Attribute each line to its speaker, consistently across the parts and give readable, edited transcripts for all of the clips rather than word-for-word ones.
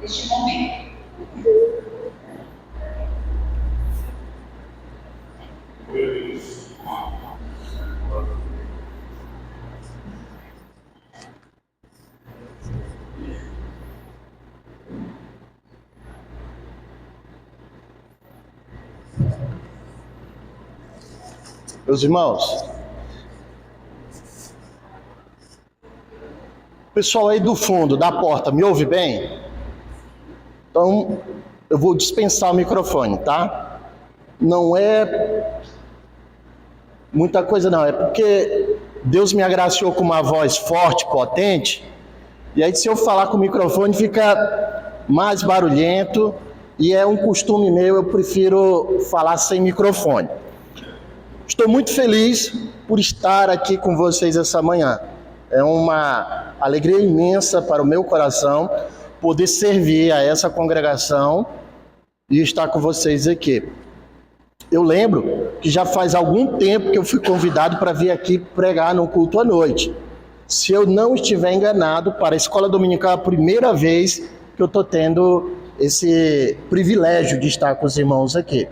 Speaker 1: neste momento.
Speaker 2: Meus irmãos, o pessoal aí do fundo da porta me ouve bem? Então eu vou dispensar o microfone, tá? Não é muita coisa não, é porque Deus me agraciou com uma voz forte, potente, e aí se eu falar com o microfone fica mais barulhento, e é um costume meu, eu prefiro falar sem microfone. Estou muito feliz por estar aqui com vocês essa manhã. É uma alegria imensa para o meu coração poder servir a essa congregação e estar com vocês aqui. Eu lembro que já faz algum tempo que eu fui convidado para vir aqui pregar no culto à noite. Se eu não estiver enganado, para a Escola Dominical é a primeira vez que eu estou tendo esse privilégio de estar com os irmãos aqui.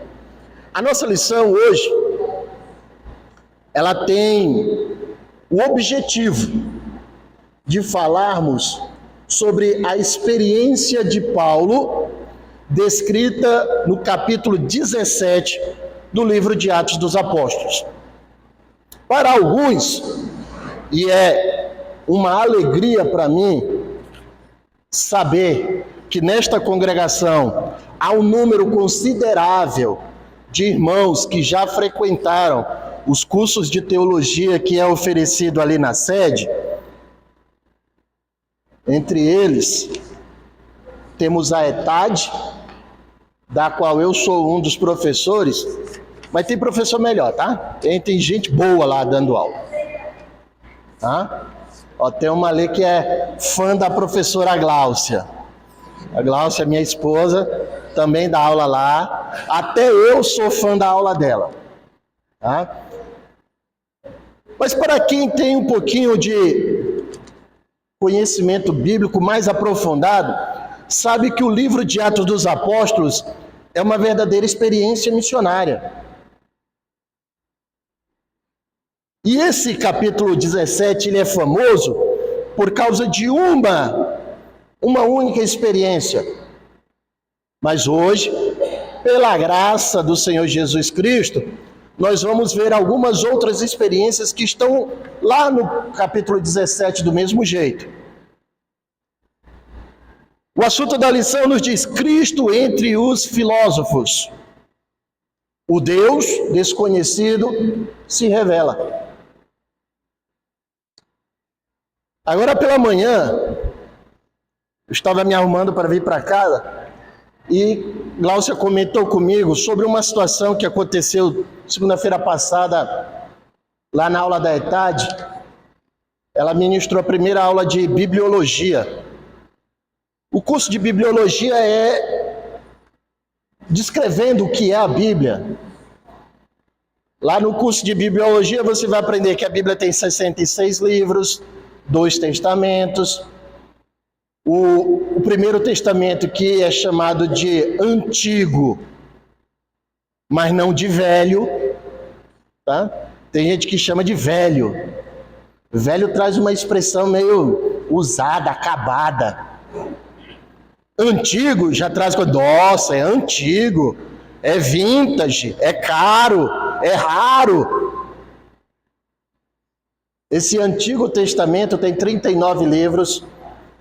Speaker 2: A nossa lição hoje, ela tem o objetivo de falarmos sobre a experiência de Paulo, descrita no capítulo 17 do livro de Atos dos Apóstolos. Para alguns, e é uma alegria para mim saber que nesta congregação há um número considerável de irmãos que já frequentaram os cursos de teologia que é oferecido ali na sede. Entre eles, temos a ETAD, da qual eu sou um dos professores, mas tem professor melhor, tá? Tem gente boa lá dando aula. Tá? Ó, tem uma ali que é fã da professora Gláucia. A Gláucia, minha esposa, também dá aula lá. Até eu sou fã da aula dela. Tá? Mas para quem tem um pouquinho de conhecimento bíblico mais aprofundado, sabe que o livro de Atos dos Apóstolos é uma verdadeira experiência missionária. E esse capítulo 17 ele é famoso por causa de uma única experiência. Mas hoje, pela graça do Senhor Jesus Cristo, nós vamos ver algumas outras experiências que estão lá no capítulo 17 do mesmo jeito. O assunto da lição nos diz: Cristo entre os filósofos. O Deus desconhecido se revela. Agora pela manhã, eu estava me arrumando para vir para casa e Gláucia comentou comigo sobre uma situação que aconteceu segunda-feira passada lá na aula da ETAD. Ela ministrou a primeira aula de bibliologia. O curso de bibliologia é descrevendo o que é a Bíblia. Lá no curso de bibliologia você vai aprender que a Bíblia tem 66 livros, 2 testamentos. O primeiro testamento, que é chamado de antigo, mas não de velho, tá? Tem gente que chama de velho. Velho traz uma expressão meio usada, acabada. Antigo já traz coisa, nossa, é antigo, é vintage, é caro, é raro. Esse Antigo Testamento tem 39 livros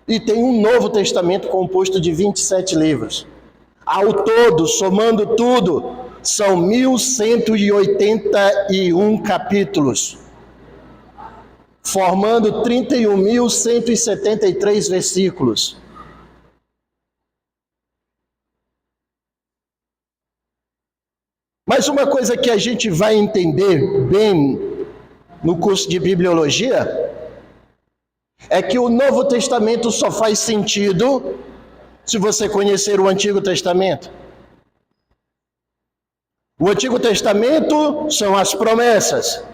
Speaker 2: e tem um Novo Testamento composto de 27 livros. Ao todo, somando tudo, são 1.181 capítulos, formando 31.173 versículos. Mas uma coisa que a gente vai entender bem no curso de bibliologia é que o Novo Testamento só faz sentido se você conhecer o Antigo Testamento. O Antigo Testamento são as promessas.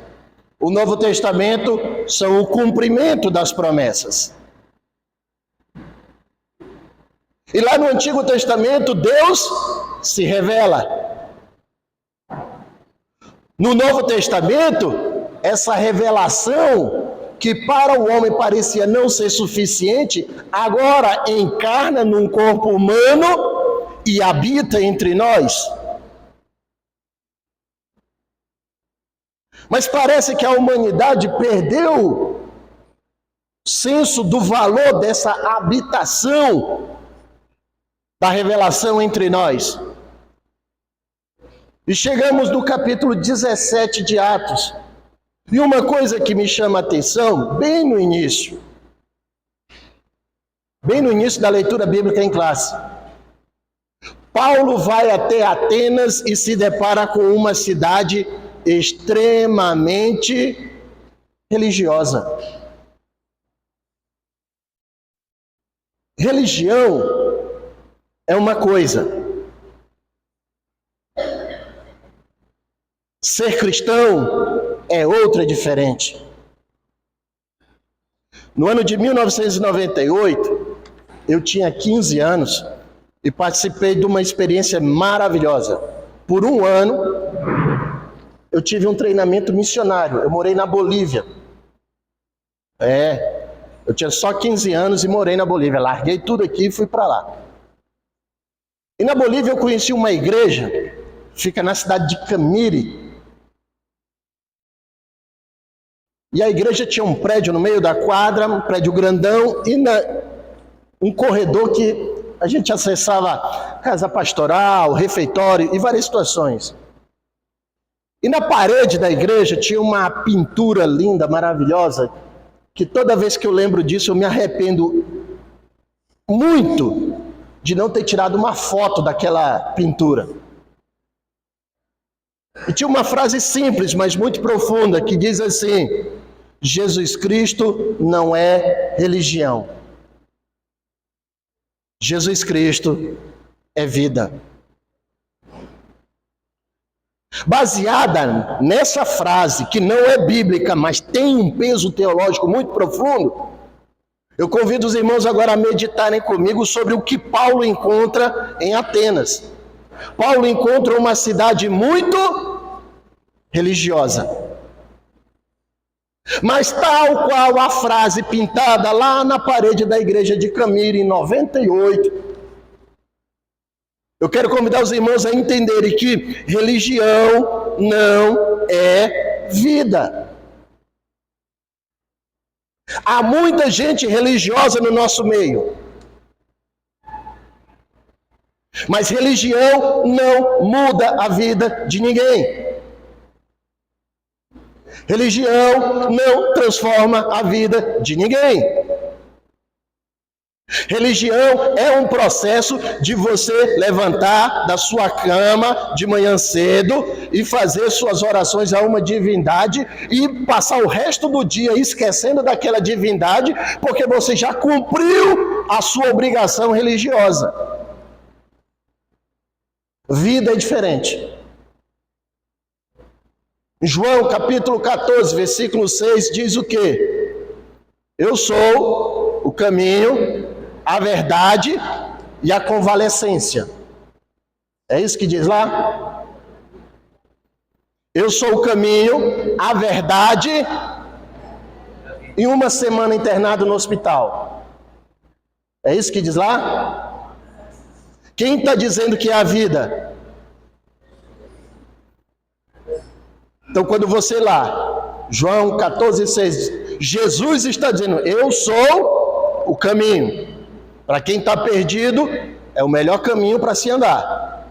Speaker 2: O Novo Testamento são o cumprimento das promessas. E lá no Antigo Testamento, Deus se revela. No Novo Testamento, essa revelação, que para o homem parecia não ser suficiente, agora encarna num corpo humano e habita entre nós. Mas parece que a humanidade perdeu o senso do valor dessa habitação da revelação entre nós. E chegamos no capítulo 17 de Atos. E uma coisa que me chama a atenção, bem no início da leitura bíblica em classe, Paulo vai até Atenas e se depara com uma cidade extremamente religiosa. Religião é uma coisa. Ser cristão é outra diferente. No ano de 1998, eu tinha 15 anos e participei de uma experiência maravilhosa. Por um ano, eu tive um treinamento missionário. Eu morei na Bolívia. Eu tinha só 15 anos e morei na Bolívia. Larguei tudo aqui e fui para lá. E na Bolívia eu conheci uma igreja, fica na cidade de Camiri. E a igreja tinha um prédio no meio da quadra, um prédio grandão, e um corredor que a gente acessava casa pastoral, refeitório e várias situações. E na parede da igreja tinha uma pintura linda, maravilhosa, que toda vez que eu lembro disso eu me arrependo muito de não ter tirado uma foto daquela pintura. E tinha uma frase simples, mas muito profunda, que diz assim: Jesus Cristo não é religião. Jesus Cristo é vida. Baseada nessa frase, que não é bíblica, mas tem um peso teológico muito profundo, eu convido os irmãos agora a meditarem comigo sobre o que Paulo encontra em Atenas. Paulo encontra uma cidade muito religiosa. Mas tal qual a frase pintada lá na parede da igreja de Camiri, em 98, eu quero convidar os irmãos a entenderem que religião não é vida. Há muita gente religiosa no nosso meio. Mas religião não muda a vida de ninguém. Religião não transforma a vida de ninguém. Religião é um processo de você levantar da sua cama de manhã cedo e fazer suas orações a uma divindade e passar o resto do dia esquecendo daquela divindade, porque você já cumpriu a sua obrigação religiosa. Vida é diferente. João capítulo 14, versículo 6 diz o quê? Eu sou o caminho, a verdade e a convalescência. É isso que diz lá? Eu sou o caminho, a verdade e uma semana internado no hospital. É isso que diz lá? Quem está dizendo que é a vida? Então, quando você lá, João 14,6, Jesus está dizendo: eu sou o caminho. Para quem está perdido, é o melhor caminho para se andar.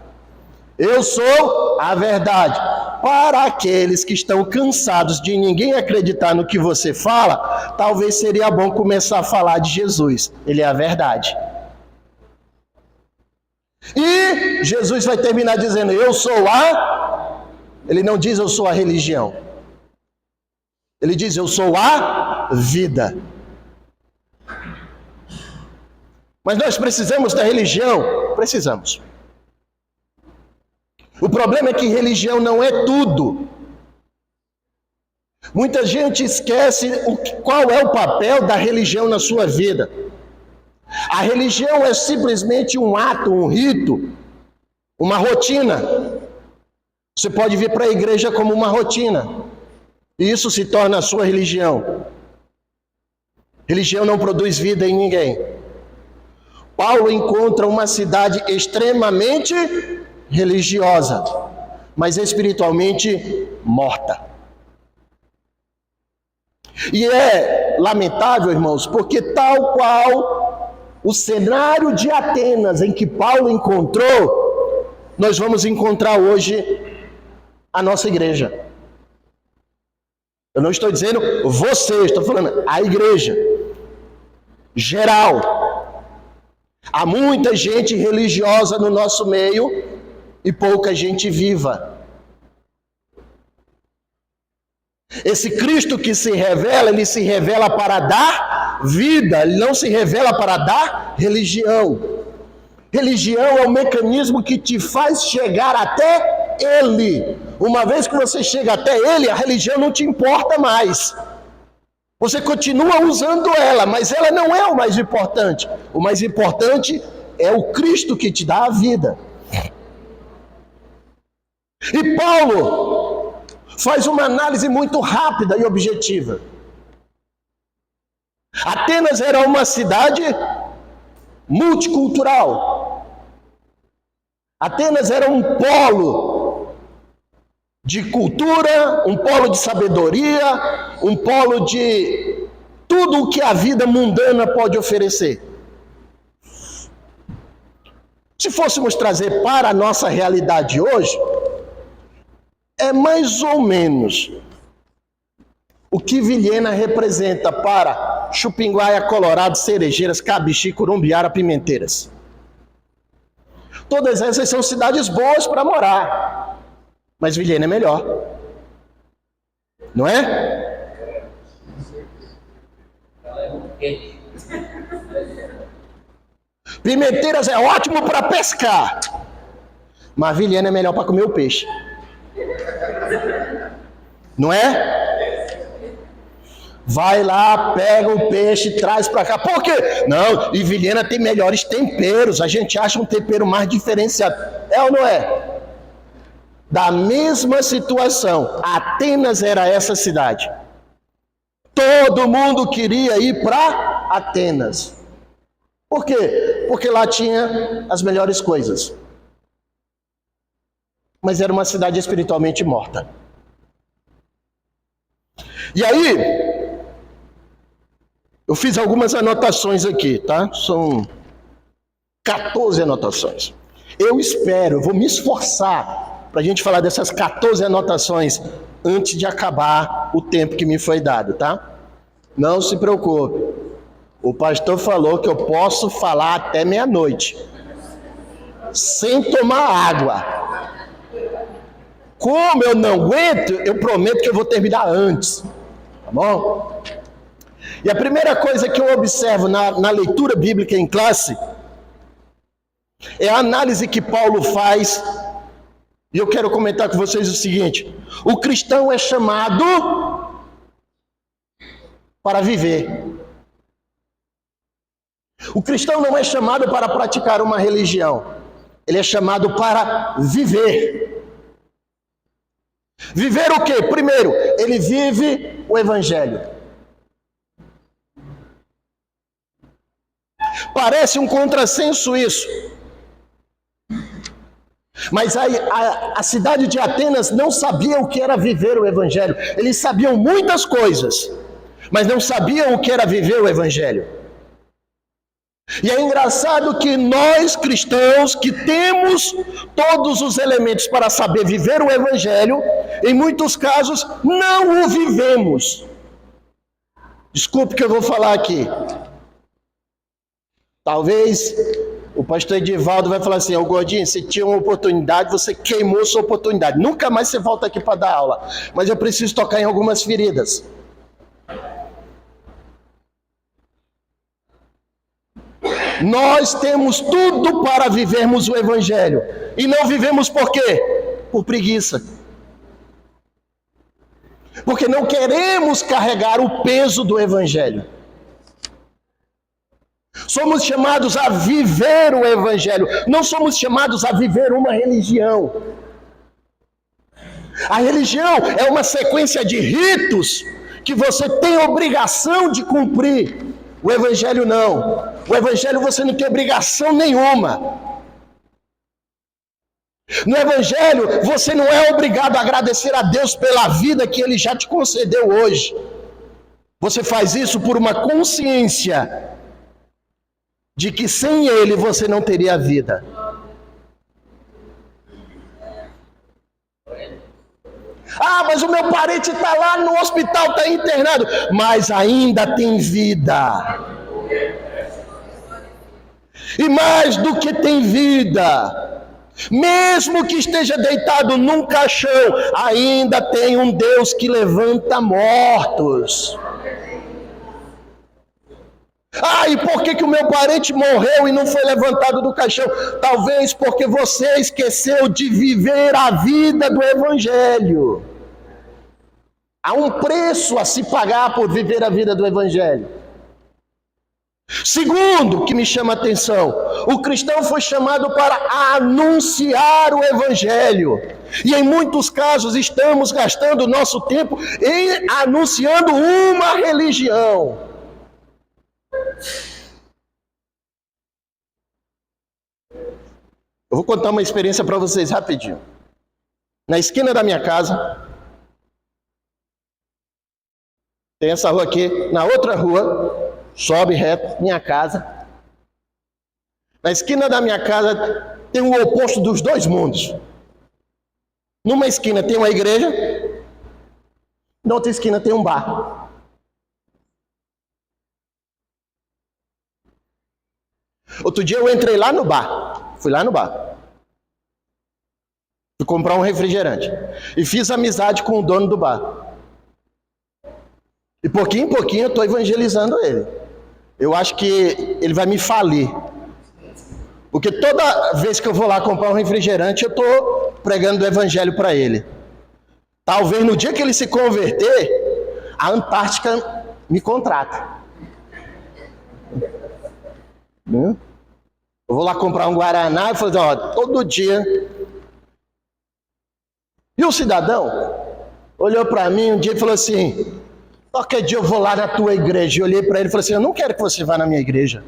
Speaker 2: Eu sou a verdade. Para aqueles que estão cansados de ninguém acreditar no que você fala, talvez seria bom começar a falar de Jesus. Ele é a verdade. E Jesus vai terminar dizendo: eu sou a... Ele não diz eu sou a religião. Ele diz eu sou a vida. Mas nós precisamos da religião? Precisamos. O problema é que religião não é tudo. Muita gente esquece qual é o papel da religião na sua vida. A religião é simplesmente um ato, um rito, uma rotina. Você pode vir para a igreja como uma rotina, e isso se torna a sua religião. Religião não produz vida em ninguém. Paulo encontra uma cidade extremamente religiosa, mas espiritualmente morta. E é lamentável, irmãos, porque tal qual o cenário de Atenas em que Paulo encontrou, nós vamos encontrar hoje a nossa igreja. Eu não estou dizendo você, estou falando a igreja geral. Há muita gente religiosa no nosso meio e pouca gente viva. Esse Cristo que se revela, ele se revela para dar vida, ele não se revela para dar religião. Religião é um mecanismo que te faz chegar até ele. Uma vez que você chega até ele, a religião não te importa mais. Você continua usando ela, mas ela não é o mais importante. O mais importante é o Cristo que te dá a vida. E Paulo faz uma análise muito rápida e objetiva. Atenas era uma cidade multicultural. Atenas era um polo de cultura, um polo de sabedoria, um polo de tudo o que a vida mundana pode oferecer. Se fôssemos trazer para a nossa realidade hoje, é mais ou menos o que Vilhena representa para Chupinguaia, Colorado, Cerejeiras, Cabixi, Curumbiara, Pimenteiras. Todas essas são cidades boas para morar, mas Vilhena é melhor, não é? Pimenteiras é ótimo para pescar, mas Vilhena é melhor para comer o peixe, não é? Vai lá, pega o peixe, traz para cá. Por quê? Não, e Vilhena tem melhores temperos. A gente acha um tempero mais diferenciado. É ou não é? Da mesma situação, Atenas era essa cidade. Todo mundo queria ir para Atenas. Por quê? Porque lá tinha as melhores coisas. Mas era uma cidade espiritualmente morta. E aí, eu fiz algumas anotações aqui, tá? São 14 anotações. Eu vou me esforçar para a gente falar dessas 14 anotações antes de acabar o tempo que me foi dado, tá? Não se preocupe. O pastor falou que eu posso falar até meia-noite, sem tomar água. Como eu não aguento, eu prometo que eu vou terminar antes, tá bom? E a primeira coisa que eu observo na leitura bíblica em classe é a análise que Paulo faz, e eu quero comentar com vocês o seguinte: o cristão é chamado para viver. O cristão não é chamado para praticar uma religião, ele é chamado para viver. Viver o quê? Primeiro, ele vive o evangelho. Parece um contrassenso isso. Mas a cidade de Atenas não sabia o que era viver o evangelho. Eles sabiam muitas coisas, mas não sabiam o que era viver o evangelho. E é engraçado que nós cristãos, que temos todos os elementos para saber viver o evangelho, em muitos casos não o vivemos. Desculpe que eu vou falar aqui. Talvez o pastor Edivaldo vai falar assim: ô Gordinho, você tinha uma oportunidade, você queimou sua oportunidade. Nunca mais você volta aqui para dar aula. Mas eu preciso tocar em algumas feridas. Nós temos tudo para vivermos o evangelho. E não vivemos por quê? Por preguiça. Porque não queremos carregar o peso do evangelho. Somos chamados a viver o Evangelho. Não somos chamados a viver uma religião. A religião é uma sequência de ritos que você tem obrigação de cumprir. O Evangelho não. O Evangelho você não tem obrigação nenhuma. No Evangelho você não é obrigado a agradecer a Deus pela vida que Ele já te concedeu hoje. Você faz isso por uma consciência de que sem Ele você não teria vida. Ah, mas o meu parente está lá no hospital, está internado. Mas ainda tem vida. E mais do que tem vida, mesmo que esteja deitado num caixão, ainda tem um Deus que levanta mortos. Ah, e por que o meu parente morreu e não foi levantado do caixão? Talvez porque você esqueceu de viver a vida do Evangelho. Há um preço a se pagar por viver a vida do Evangelho. Segundo, que me chama a atenção, o cristão foi chamado para anunciar o Evangelho. E em muitos casos estamos gastando nosso tempo em anunciando uma religião. Eu vou contar uma experiência para vocês rapidinho. Na esquina da minha casa, tem essa rua aqui, na outra rua, sobe reto, minha casa. Na esquina da minha casa tem o oposto dos dois mundos. Numa esquina tem uma igreja, na outra esquina tem um bar. Outro dia eu entrei lá no bar, fui lá no bar. Fui comprar um refrigerante. E fiz amizade com o dono do bar. E pouquinho em pouquinho eu estou evangelizando ele. Eu acho que ele vai me falir. Porque toda vez que eu vou lá comprar um refrigerante, eu estou pregando o evangelho para ele. Talvez no dia que ele se converter, a Antártica me contrata. Eu vou lá comprar um Guaraná e falo assim, ó, todo dia. E o cidadão olhou para mim um dia e falou assim, qualquer dia eu vou lá na tua igreja. Eu olhei para ele e falei assim, eu não quero que você vá na minha igreja.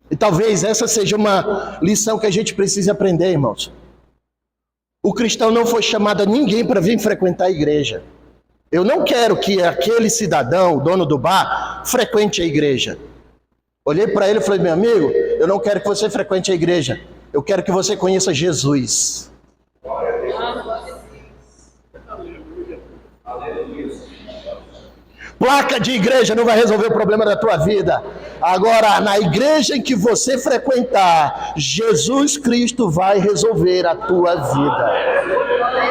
Speaker 2: E talvez essa seja uma lição que a gente precisa aprender, irmãos. O cristão não foi chamado a ninguém para vir frequentar a igreja. Eu não quero que aquele cidadão, o dono do bar, frequente a igreja. Olhei para ele e falei, meu amigo, eu não quero que você frequente a igreja. Eu quero que você conheça Jesus. Placa de igreja não vai resolver o problema da tua vida. Agora, na igreja em que você frequentar, Jesus Cristo vai resolver a tua vida.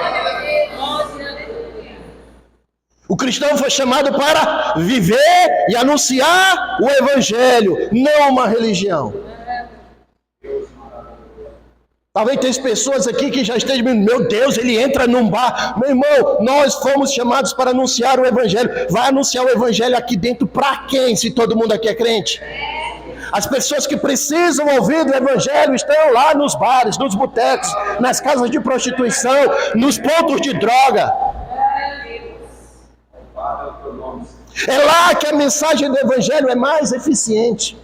Speaker 2: O cristão foi chamado para viver e anunciar o Evangelho, não uma religião. Talvez tenha pessoas aqui que já estejam dizendo, meu Deus, ele entra num bar. Meu irmão, nós fomos chamados para anunciar o Evangelho. Vai anunciar o Evangelho aqui dentro para quem, se todo mundo aqui é crente? As pessoas que precisam ouvir do Evangelho estão lá nos bares, nos botecos, nas casas de prostituição, nos pontos de droga. É lá que a mensagem do Evangelho é mais eficiente.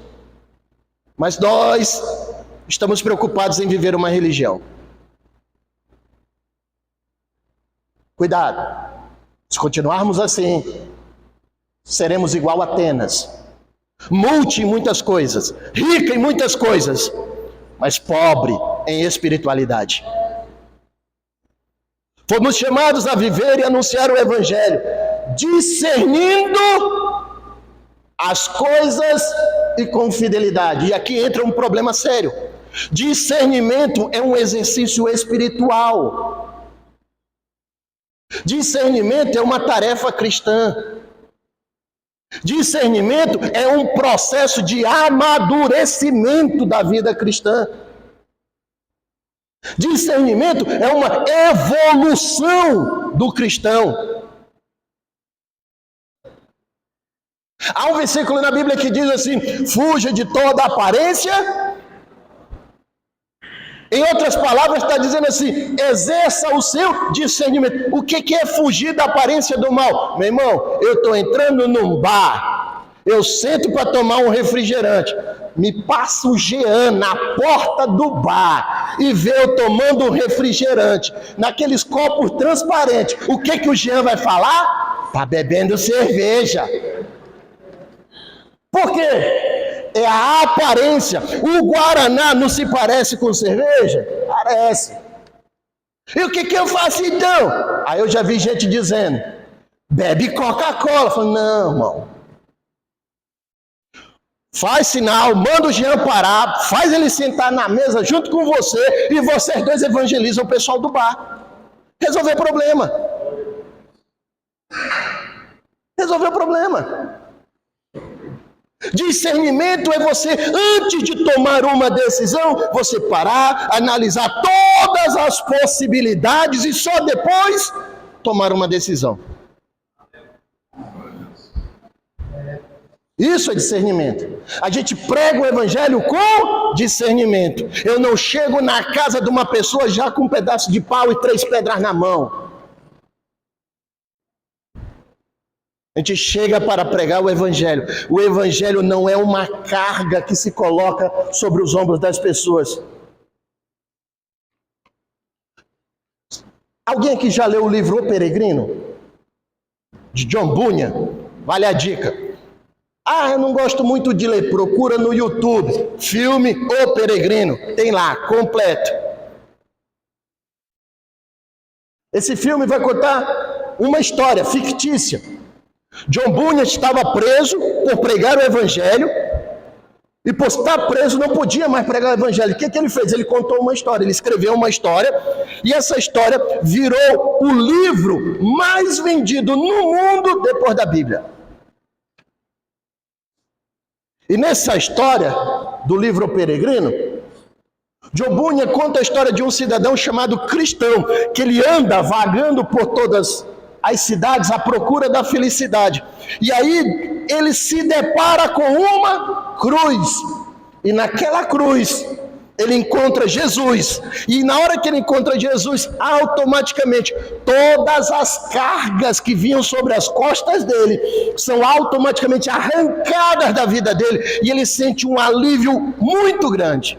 Speaker 2: Mas nós estamos preocupados em viver uma religião. Cuidado. Se continuarmos assim, seremos igual a Atenas. Multi em muitas coisas, rica em muitas coisas, mas pobre em espiritualidade. Fomos chamados a viver e anunciar o Evangelho, discernindo as coisas e com fidelidade. E aqui entra um problema sério. Discernimento é um exercício espiritual. Discernimento é uma tarefa cristã. Discernimento é um processo de amadurecimento da vida cristã. Discernimento é uma evolução do cristão. Há um versículo na Bíblia que diz assim: fuja de toda aparência. Em outras palavras, está dizendo assim: exerça o seu discernimento. O que é fugir da aparência do mal? Meu irmão, eu estou entrando num bar, eu sento para tomar um refrigerante, me passa o Jean na porta do bar e vê eu tomando um refrigerante, naqueles copos transparentes. O que o Jean vai falar? Está bebendo cerveja. Por quê? É a aparência. O Guaraná não se parece com cerveja? Parece. E o que eu faço então? Aí eu já vi gente dizendo: bebe Coca-Cola. Eu falo: não, irmão. Faz sinal, manda o Jean parar, faz ele sentar na mesa junto com você e vocês dois evangelizam o pessoal do bar. Resolveu o problema. Resolveu o problema. Discernimento é você, antes de tomar uma decisão, você parar, analisar todas as possibilidades e só depois tomar uma decisão. Isso é discernimento. A gente prega o evangelho com discernimento. Eu não chego na casa de uma pessoa já com um pedaço de pau e 3 pedras na mão. A gente chega para pregar o evangelho. O evangelho não é uma carga que se coloca sobre os ombros das pessoas. Alguém aqui já leu o livro O Peregrino? De John Bunyan? Vale a dica. Ah, eu não gosto muito de ler. Procura no YouTube. Filme O Peregrino. Tem lá, completo. Esse filme vai contar uma história fictícia. John Bunyan estava preso por pregar o evangelho, e por estar preso não podia mais pregar o evangelho. O que ele fez? Ele contou uma história, ele escreveu uma história, e essa história virou o livro mais vendido no mundo depois da Bíblia. E nessa história do livro O Peregrino, John Bunyan conta a história de um cidadão chamado Cristão, que ele anda vagando por todas as cidades à procura da felicidade. E aí ele se depara com uma cruz. E naquela cruz ele encontra Jesus. E na hora que ele encontra Jesus, automaticamente todas as cargas que vinham sobre as costas dele são automaticamente arrancadas da vida dele. E ele sente um alívio muito grande.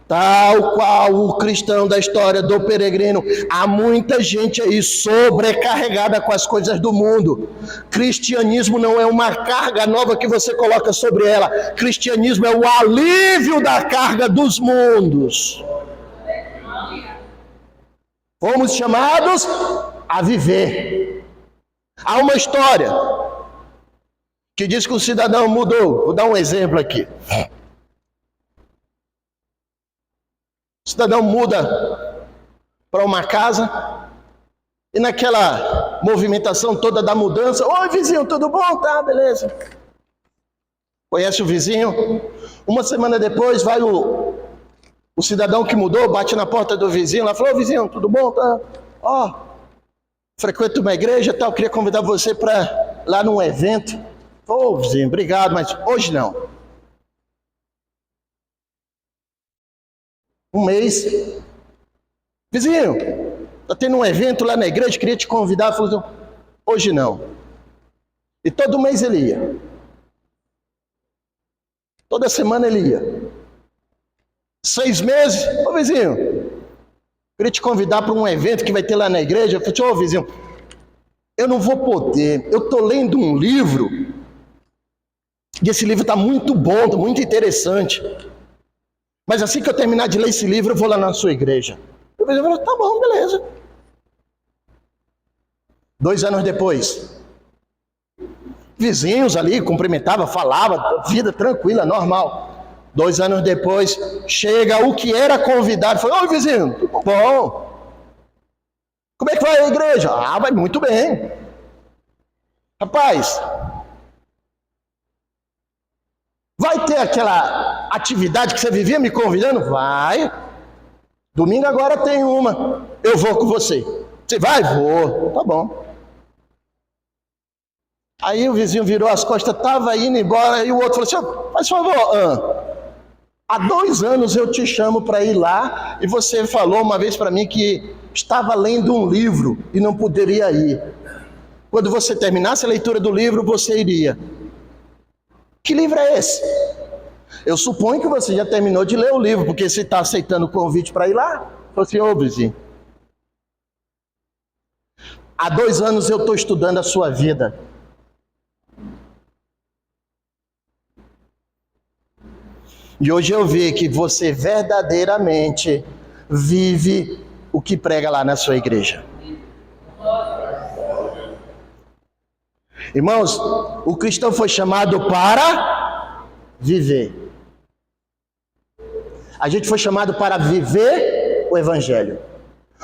Speaker 2: Tal qual o cristão da história do peregrino, há muita gente aí sobrecarregada com as coisas do mundo. Cristianismo não é uma carga nova que você coloca sobre ela. Cristianismo é o alívio da carga dos mundos. Fomos chamados a viver. Há uma história que diz que o cidadão mudou. Vou dar um exemplo aqui. O cidadão muda para uma casa e naquela movimentação toda da mudança: oi vizinho, tudo bom? Tá, beleza. Conhece o vizinho? Uma semana depois vai o cidadão que mudou, bate na porta do vizinho, lá falou: ô vizinho, tudo bom? Tá? Ó, frequento uma igreja, tal, queria convidar você para lá num evento. Ô vizinho, obrigado, mas hoje não. Um mês, vizinho, está tendo um evento lá na igreja, queria te convidar. Falou: hoje não. E todo mês ele ia. Toda semana ele ia. 6 meses, ô vizinho, queria te convidar para um evento que vai ter lá na igreja. Eu falei: ô vizinho, eu não vou poder, eu estou lendo um livro, e esse livro está muito bom, está muito interessante. Mas assim que eu terminar de ler esse livro, eu vou lá na sua igreja. Eu falei: tá bom, beleza. 2 anos depois, vizinhos ali, cumprimentava, falava, vida tranquila, normal. 2 anos depois, chega o que era convidado, falou: ô vizinho, tudo bom? Como é que vai a igreja? Ah, vai muito bem. Rapaz, vai ter aquela atividade que você vivia me convidando? Vai. Domingo agora tem uma. Eu vou com você. Você vai? Vou. Tá bom. Aí o vizinho virou as costas, estava indo embora, e o outro falou assim: faz favor, há 2 anos eu te chamo para ir lá, e você falou uma vez para mim que estava lendo um livro e não poderia ir. Quando você terminasse a leitura do livro, você iria. Que livro é esse? Eu suponho que você já terminou de ler o livro, porque você está aceitando o convite para ir lá. Falou assim: ô vizinho, há 2 anos eu estou estudando a sua vida. E hoje eu vi que você verdadeiramente vive o que prega lá na sua igreja. Irmãos, o cristão foi chamado para viver. A gente foi chamado para viver o Evangelho.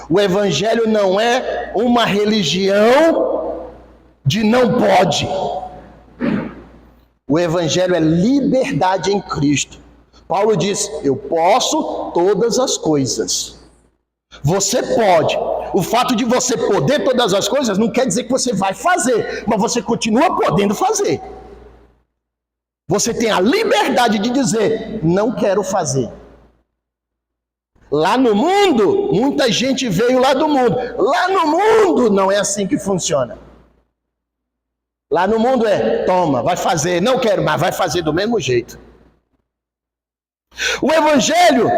Speaker 2: O Evangelho não é uma religião de não pode. O Evangelho é liberdade em Cristo. Paulo diz: eu posso todas as coisas. Você pode. O fato de você poder todas as coisas não quer dizer que você vai fazer, mas você continua podendo fazer. Você tem a liberdade de dizer: não quero fazer. Lá no mundo, muita gente veio lá do mundo. Lá no mundo não é assim que funciona. Lá no mundo é: toma, vai fazer, não quero, mas vai fazer do mesmo jeito. O Evangelho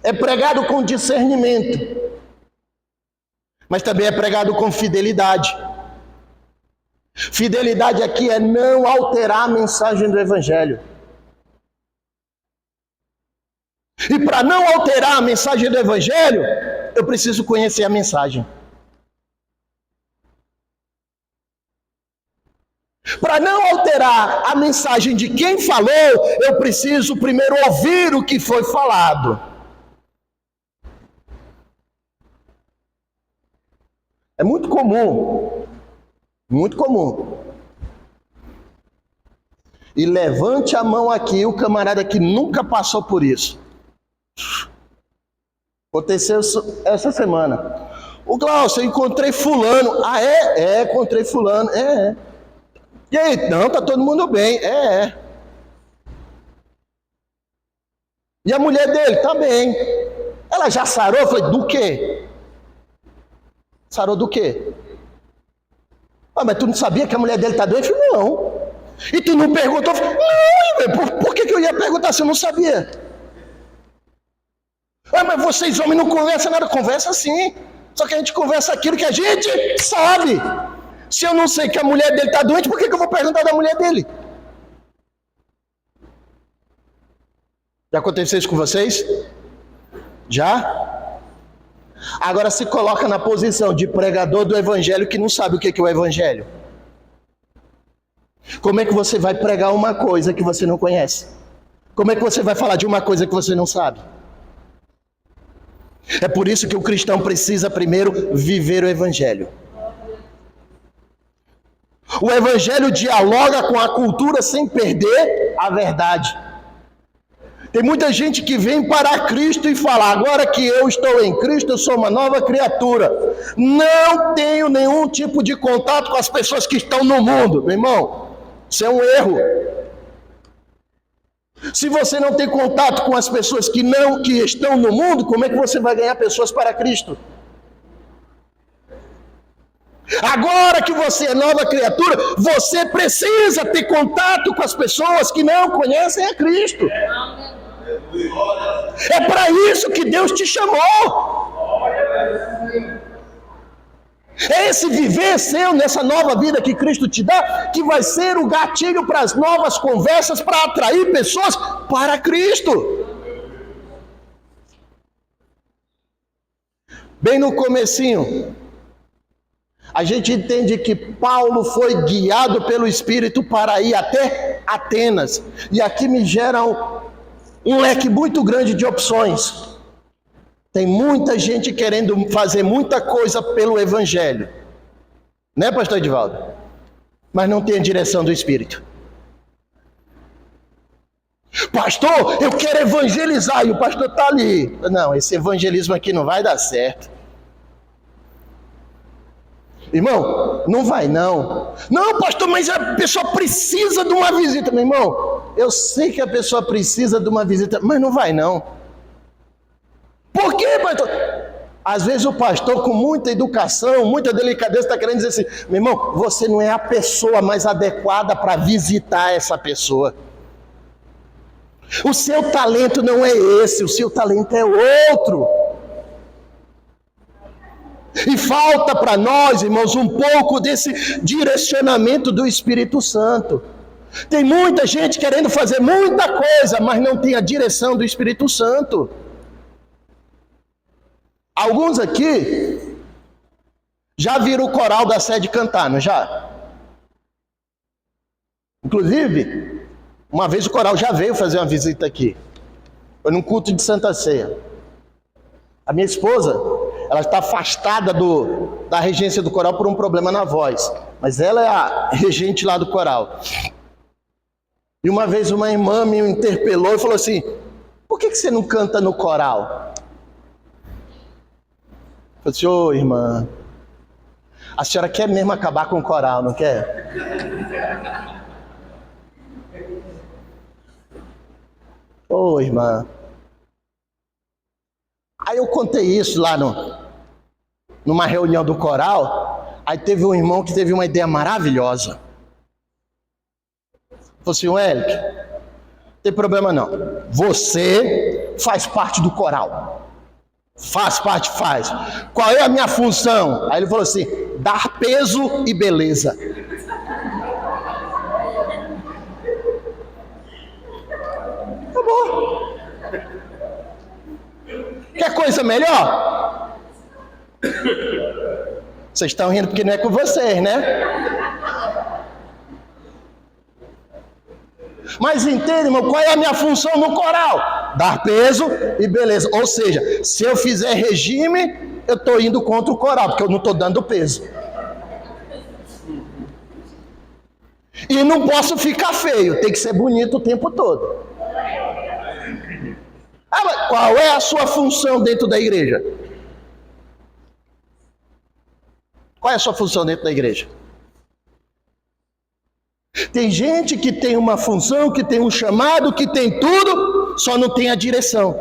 Speaker 2: é pregado com discernimento, mas também é pregado com fidelidade. Fidelidade aqui é não alterar a mensagem do Evangelho. E para não alterar a mensagem do Evangelho, eu preciso conhecer a mensagem. Para não alterar a mensagem de quem falou, eu preciso primeiro ouvir o que foi falado. É muito comum. E levante a mão aqui o camarada que nunca passou por isso. Aconteceu essa semana. O Glaucio, eu encontrei fulano. Ah, é? Encontrei fulano. É. E aí? Não, tá todo mundo bem. É. E a mulher dele? Tá bem. Ela já sarou? Eu falei: do quê? Sarou do quê? Ah, mas tu não sabia que a mulher dele tá doente? Eu falei: não. E tu não perguntou? Eu falei: não, por que eu ia perguntar se eu não sabia? Ah, mas vocês homens não conversam nada. Conversa sim. Só que a gente conversa aquilo que a gente sabe. Se eu não sei que a mulher dele está doente, por que eu vou perguntar da mulher dele? Já aconteceu isso com vocês? Já? Agora se coloca na posição de pregador do Evangelho que não sabe o que é o Evangelho. Como é que você vai pregar uma coisa que você não conhece? Como é que você vai falar de uma coisa que você não sabe? É por isso que o cristão precisa primeiro viver o Evangelho. O Evangelho dialoga com a cultura sem perder a verdade. Tem muita gente que vem para Cristo e fala: agora que eu estou em Cristo, eu sou uma nova criatura. Não tenho nenhum tipo de contato com as pessoas que estão no mundo. Meu irmão, isso é um erro. Se você não tem contato com as pessoas que estão no mundo, como é que você vai ganhar pessoas para Cristo? Agora que você é nova criatura, você precisa ter contato com as pessoas que não conhecem a Cristo. É para isso que Deus te chamou. É esse viver seu nessa nova vida que Cristo te dá que vai ser o gatilho para as novas conversas, para atrair pessoas para Cristo. Bem no comecinho, a gente entende que Paulo foi guiado pelo Espírito para ir até Atenas. E aqui me gera um leque muito grande de opções. Tem muita gente querendo fazer muita coisa pelo Evangelho. Né, pastor Edivaldo? Mas não tem a direção do Espírito. Pastor, eu quero evangelizar. E o pastor está ali. Não, esse evangelismo aqui não vai dar certo. Irmão, não vai não. Não, pastor, mas a pessoa precisa de uma visita. Meu irmão, eu sei que a pessoa precisa de uma visita, mas não vai não. Por quê, pastor? Às vezes o pastor, com muita educação, muita delicadeza, está querendo dizer assim: meu irmão, você não é a pessoa mais adequada para visitar essa pessoa. O seu talento não é esse, o seu talento é outro. E falta para nós, irmãos, um pouco desse direcionamento do Espírito Santo. Tem muita gente querendo fazer muita coisa, mas não tem a direção do Espírito Santo. Alguns aqui já viram o coral da sede cantar, não já? Inclusive, uma vez o coral já veio fazer uma visita aqui. Foi num culto de Santa Ceia. A minha esposa, ela está afastada da regência do coral por um problema na voz. Mas ela é a regente lá do coral. E uma vez uma irmã me interpelou e falou assim: por que você não canta no coral? Eu disse: ô irmã, a senhora quer mesmo acabar com o coral, não quer? Ô irmã. Aí eu contei isso lá numa reunião do coral. Aí teve um irmão que teve uma ideia maravilhosa. Falou assim: Wellington, não tem problema não. Você faz parte do coral. Faz parte, faz. Qual é a minha função? Aí ele falou assim: dar peso e beleza. Acabou. Quer coisa melhor? Vocês estão rindo porque não é com vocês, né? Mas entende, irmão, qual é a minha função no coral? Dar peso e beleza. Ou seja, se eu fizer regime, eu estou indo contra o coral, porque eu não estou dando peso. E não posso ficar feio, tem que ser bonito o tempo todo. Mas qual é a sua função dentro da igreja? Qual é a sua função dentro da igreja? Tem gente que tem uma função, que tem um chamado, que tem tudo, só não tem a direção.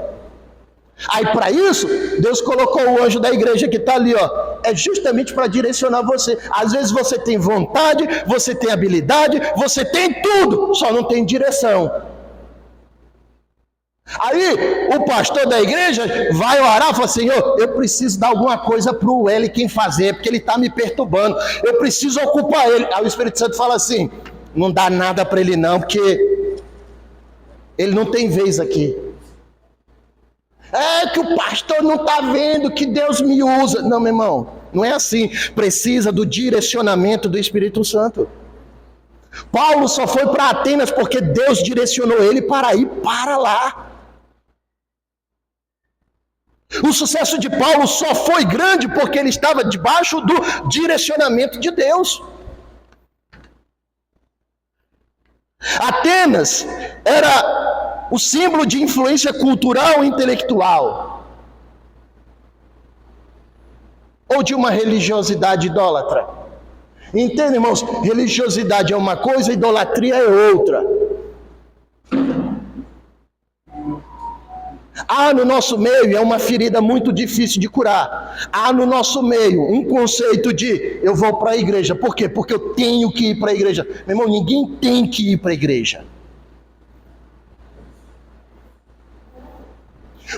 Speaker 2: Aí para isso, Deus colocou o anjo da igreja que está ali, ó. É justamente para direcionar você. Às vezes você tem vontade, você tem habilidade, você tem tudo, só não tem direção. Aí o pastor da igreja vai orar e fala: Senhor, eu preciso dar alguma coisa para o Wellington fazer, porque ele está me perturbando, eu preciso ocupar ele. Aí o Espírito Santo fala assim: não dá nada para ele não, porque ele não tem vez aqui. É que o pastor não está vendo que Deus me usa. Não, meu irmão, não é assim. Precisa do direcionamento do Espírito Santo. Paulo só foi para Atenas porque Deus direcionou ele para ir para lá. O sucesso de Paulo só foi grande porque ele estava debaixo do direcionamento de Deus. Atenas era o símbolo de influência cultural e intelectual, ou de uma religiosidade idólatra. Entende, irmãos? Religiosidade é uma coisa, idolatria é outra. Há no nosso meio, é uma ferida muito difícil de curar, há no nosso meio um conceito de eu vou para a igreja. Por quê? Porque eu tenho que ir para a igreja. Meu irmão, ninguém tem que ir para a igreja.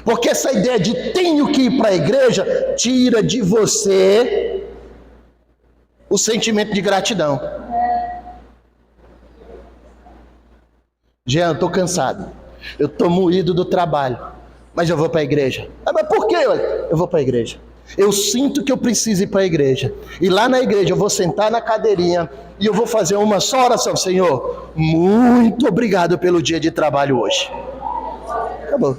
Speaker 2: Porque essa ideia de tenho que ir para a igreja tira de você o sentimento de gratidão. Jean, eu estou cansado, eu estou moído do trabalho, mas eu vou para a igreja. Mas por quê? Eu vou para a igreja. Eu sinto que eu preciso ir para a igreja. E lá na igreja eu vou sentar na cadeirinha e eu vou fazer uma só oração: Senhor, muito obrigado pelo dia de trabalho hoje. Acabou.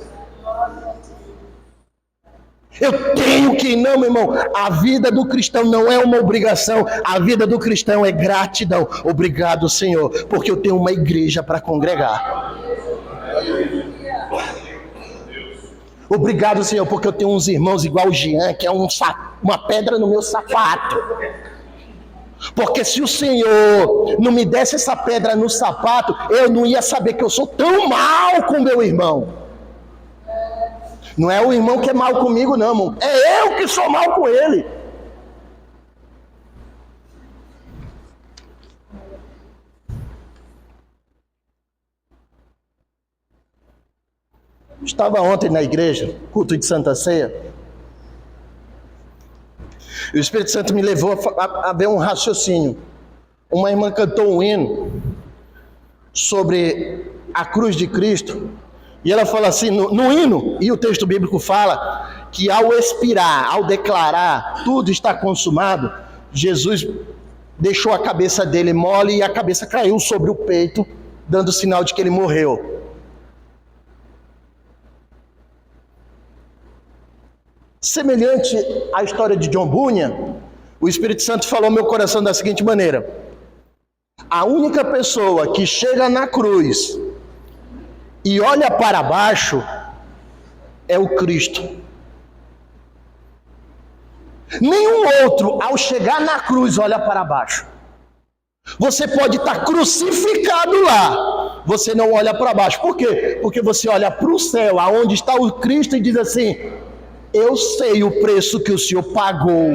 Speaker 2: Eu tenho que ir. Não, meu irmão. A vida do cristão não é uma obrigação. A vida do cristão é gratidão. Obrigado, Senhor, porque eu tenho uma igreja para congregar. Obrigado, Senhor, porque eu tenho uns irmãos igual o Jean, que é uma pedra no meu sapato. Porque se o Senhor não me desse essa pedra no sapato, eu não ia saber que eu sou tão mal com meu irmão. Não é o irmão que é mal comigo, não, irmão. É eu que sou mal com ele. Estava ontem na igreja, culto de Santa Ceia. E o Espírito Santo me levou a ver um raciocínio. Uma irmã cantou um hino sobre a cruz de Cristo. E ela fala assim, no hino, e o texto bíblico fala, que ao expirar, ao declarar, tudo está consumado, Jesus deixou a cabeça dele mole e a cabeça caiu sobre o peito, dando sinal de que ele morreu. Semelhante à história de John Bunyan, o Espírito Santo falou ao meu coração da seguinte maneira: a única pessoa que chega na cruz e olha para baixo é o Cristo. Nenhum outro, ao chegar na cruz, olha para baixo. Você pode estar crucificado lá, você não olha para baixo. Por quê? Porque você olha para o céu, aonde está o Cristo, e diz assim: eu sei o preço que o Senhor pagou.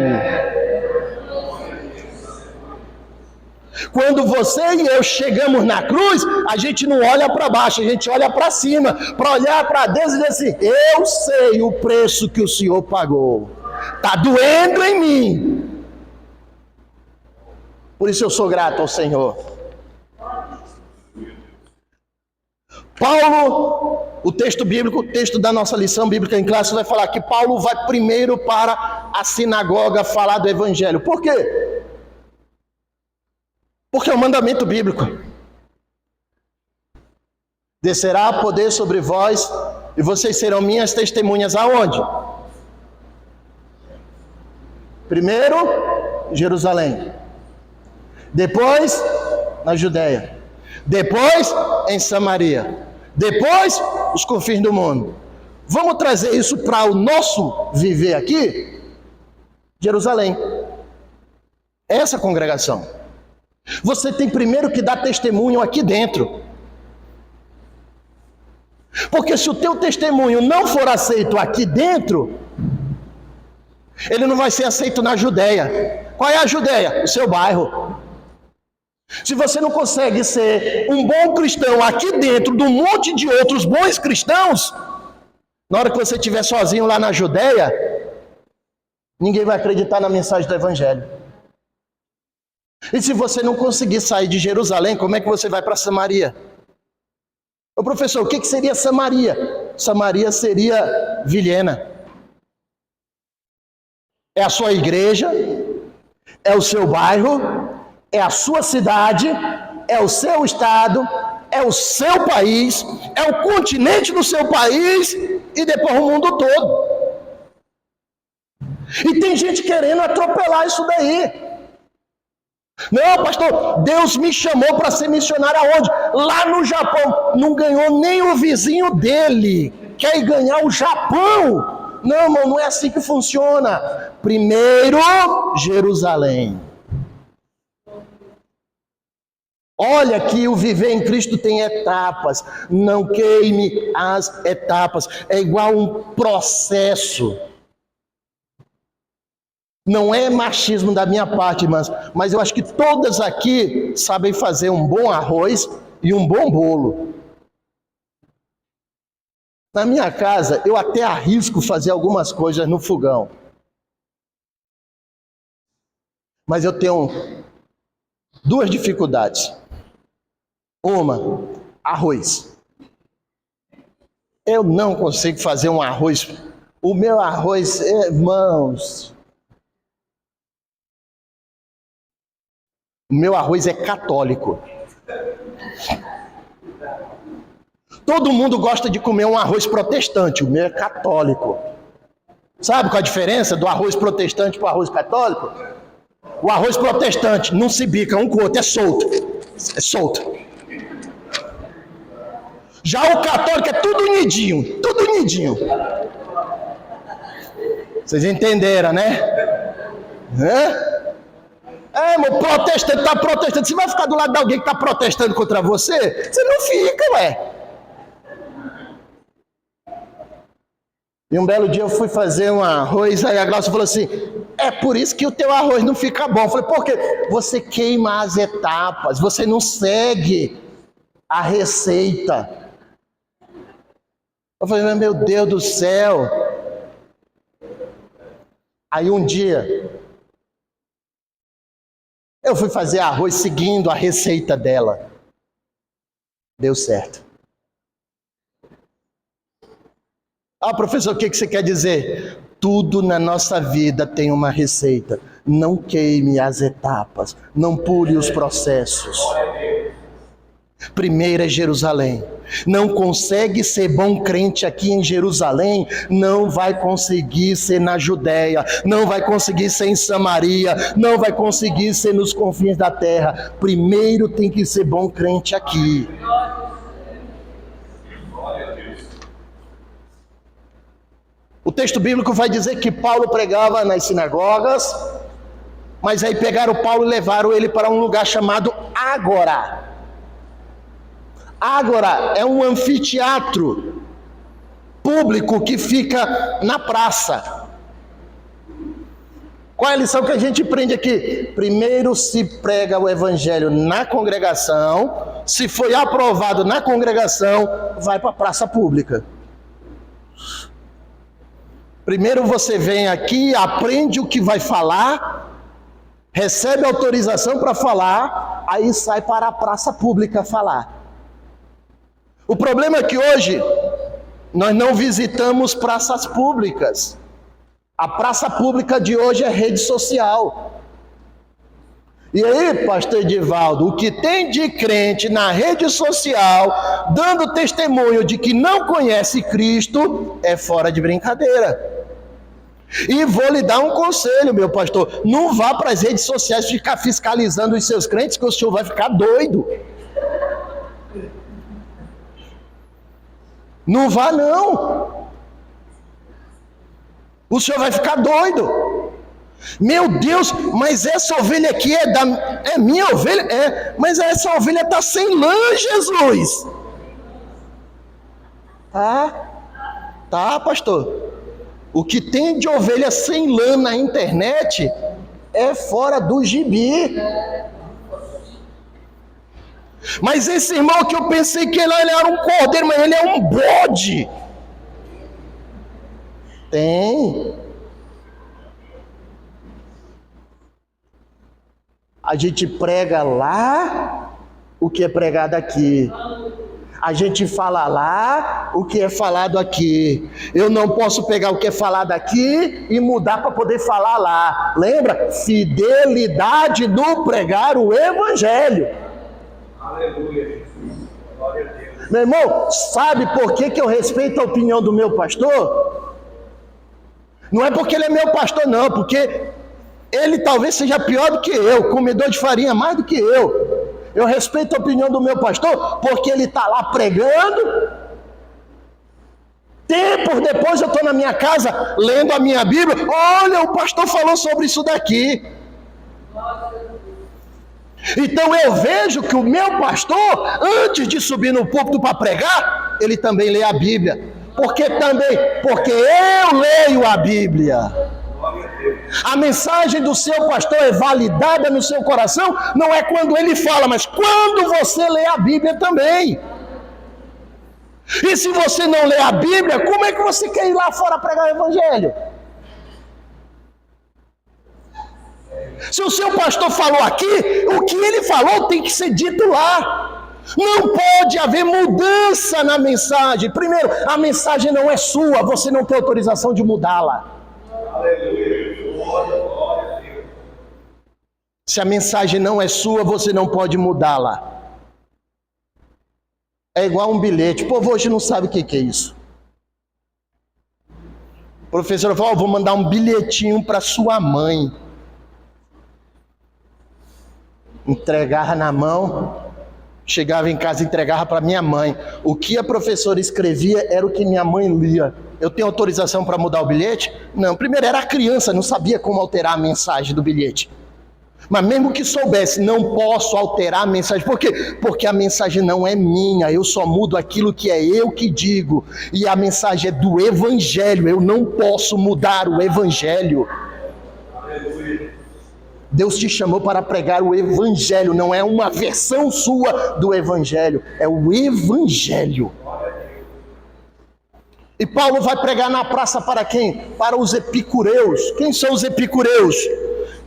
Speaker 2: Quando você e eu chegamos na cruz, a gente não olha para baixo, a gente olha para cima, para olhar para Deus e dizer assim: eu sei o preço que o Senhor pagou. Está doendo em mim. Por isso eu sou grato ao Senhor. Paulo, o texto bíblico, o texto da nossa lição bíblica em classe vai falar que Paulo vai primeiro para a sinagoga falar do evangelho. Por quê? Porque é um mandamento bíblico. Descerá poder sobre vós e vocês serão minhas testemunhas aonde? Primeiro, em Jerusalém. Depois, na Judéia. Depois, em Samaria. Depois, os confins do mundo. Vamos trazer isso para o nosso viver aqui? Jerusalém. Essa congregação. Você tem primeiro que dar testemunho aqui dentro. Porque se o teu testemunho não for aceito aqui dentro, ele não vai ser aceito na Judéia. Qual é a Judéia? O seu bairro. Se você não consegue ser um bom cristão aqui dentro de um monte de outros bons cristãos, na hora que você estiver sozinho lá na Judéia, ninguém vai acreditar na mensagem do Evangelho. E se você não conseguir sair de Jerusalém, como é que você vai para Samaria? Ô professor, o que seria Samaria? Samaria seria Vilhena. É a sua igreja, é o seu bairro, é a sua cidade, é o seu estado, é o seu país, é o continente do seu país e depois o mundo todo. E tem gente querendo atropelar isso daí. Não, pastor, Deus me chamou para ser missionário aonde? Lá no Japão. Não ganhou nem o vizinho dele. Quer ganhar o Japão? Não, irmão, não é assim que funciona. Primeiro, Jerusalém. Olha que o viver em Cristo tem etapas. Não queime as etapas. É igual um processo. Não é machismo da minha parte, mas eu acho que todas aqui sabem fazer um bom arroz e um bom bolo. Na minha casa, eu até arrisco fazer algumas coisas no fogão. Mas eu tenho duas dificuldades. Uma, arroz. Eu não consigo fazer um arroz. O meu arroz, irmãos... O meu arroz é católico. Todo mundo gosta de comer um arroz protestante. O meu é católico. Sabe qual a diferença do arroz protestante para o arroz católico? O arroz protestante não se bica um com o outro, é solto. É solto. Já o católico é tudo unidinho. Tudo unidinho. Vocês entenderam, né? irmão, protestando, está protestando. Você vai ficar do lado de alguém que está protestando contra você? Você não fica, ué. E um belo dia eu fui fazer um arroz, aí a Glaucia falou assim, é por isso que o teu arroz não fica bom. Eu falei, por quê? Você queima as etapas, você não segue a receita. Eu falei, meu Deus do céu. Aí um dia, eu fui fazer arroz seguindo a receita dela. Deu certo. Ah, professor, o que você quer dizer? Tudo na nossa vida tem uma receita. Não queime as etapas. Não pule os processos. Primeiro é Jerusalém. Não consegue ser bom crente aqui em Jerusalém, não vai conseguir ser na Judéia, não vai conseguir ser em Samaria, não vai conseguir ser nos confins da terra. Primeiro tem que ser bom crente aqui. O texto bíblico vai dizer que Paulo pregava nas sinagogas, mas aí pegaram Paulo e levaram ele para um lugar chamado Ágora. Ágora é um anfiteatro público que fica na praça. Qual é a lição que a gente aprende aqui? Primeiro se prega o evangelho na congregação, se foi aprovado na congregação, vai para a praça pública. Primeiro você vem aqui, aprende o que vai falar, recebe autorização para falar, aí sai para a praça pública falar. O problema é que hoje nós não visitamos praças públicas. A praça pública de hoje é rede social. E aí, pastor Edivaldo, o que tem de crente na rede social, dando testemunho de que não conhece Cristo, é fora de brincadeira. E vou lhe dar um conselho, meu pastor, não vá para as redes sociais ficar fiscalizando os seus crentes, que o senhor vai ficar doido. Não vá não. O senhor vai ficar doido. Meu Deus, mas essa ovelha aqui é minha ovelha? É, mas essa ovelha está sem lã, Jesus. Tá, pastor. O que tem de ovelha sem lã na internet é fora do gibi. Mas esse irmão que eu pensei que ele era um cordeiro, mas ele é um bode. Tem. A gente prega lá o que é pregado aqui. A gente fala lá o que é falado aqui. Eu não posso pegar o que é falado aqui e mudar para poder falar lá. Lembra? Fidelidade no pregar o evangelho. Aleluia. Glória a Deus. Meu irmão, sabe por que eu respeito a opinião do meu pastor? Não é porque ele é meu pastor, não. Porque ele talvez seja pior do que eu, comedor de farinha mais do que eu. Eu respeito a opinião do meu pastor porque ele está lá pregando. Tempos depois eu estou na minha casa lendo a minha Bíblia. Olha, o pastor falou sobre isso daqui. Então eu vejo que o meu pastor, antes de subir no púlpito para pregar, ele também lê a Bíblia. Porque eu leio a Bíblia. A mensagem do seu pastor é validada no seu coração, não é quando ele fala, mas quando você lê a Bíblia também. E se você não lê a Bíblia, como é que você quer ir lá fora pregar o evangelho? Se o seu pastor falou aqui, o que ele falou tem que ser dito lá. Não pode haver mudança na mensagem. Primeiro, a mensagem não é sua, você não tem autorização de mudá-la. Aleluia. Se a mensagem não é sua, você não pode mudá-la. É igual um bilhete. O povo hoje não sabe o que é isso. O professor falou, vou mandar um bilhetinho para sua mãe. Entregava na mão, chegava em casa e entregava para minha mãe. O que a professora escrevia era o que minha mãe lia. Eu tenho autorização para mudar o bilhete? Não, primeiro era criança, não sabia como alterar a mensagem do bilhete. Mas mesmo que soubesse, não posso alterar a mensagem. Por quê? Porque a mensagem não é minha, eu só mudo aquilo que é eu que digo. E a mensagem é do Evangelho, eu não posso mudar o Evangelho. Deus te chamou para pregar o Evangelho, não é uma versão sua do Evangelho, é o Evangelho. E Paulo vai pregar na praça para quem? Para os epicureus. Quem são os epicureus?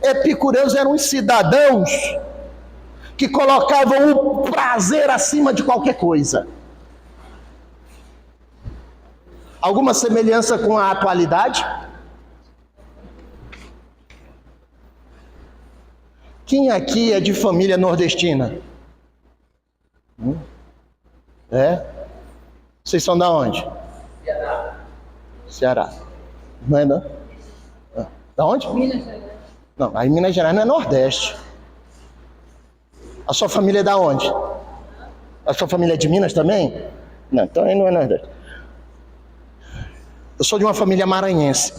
Speaker 2: Epicureus eram os cidadãos que colocavam o prazer acima de qualquer coisa. Alguma semelhança com a atualidade? Quem aqui é de família nordestina? É? Vocês são da onde? Ceará. Não é não? Da onde? Minas Gerais. Não, aí Minas Gerais não é Nordeste. A sua família é da onde? A sua família é de Minas também? Não, então aí não é Nordeste. Eu sou de uma família maranhense.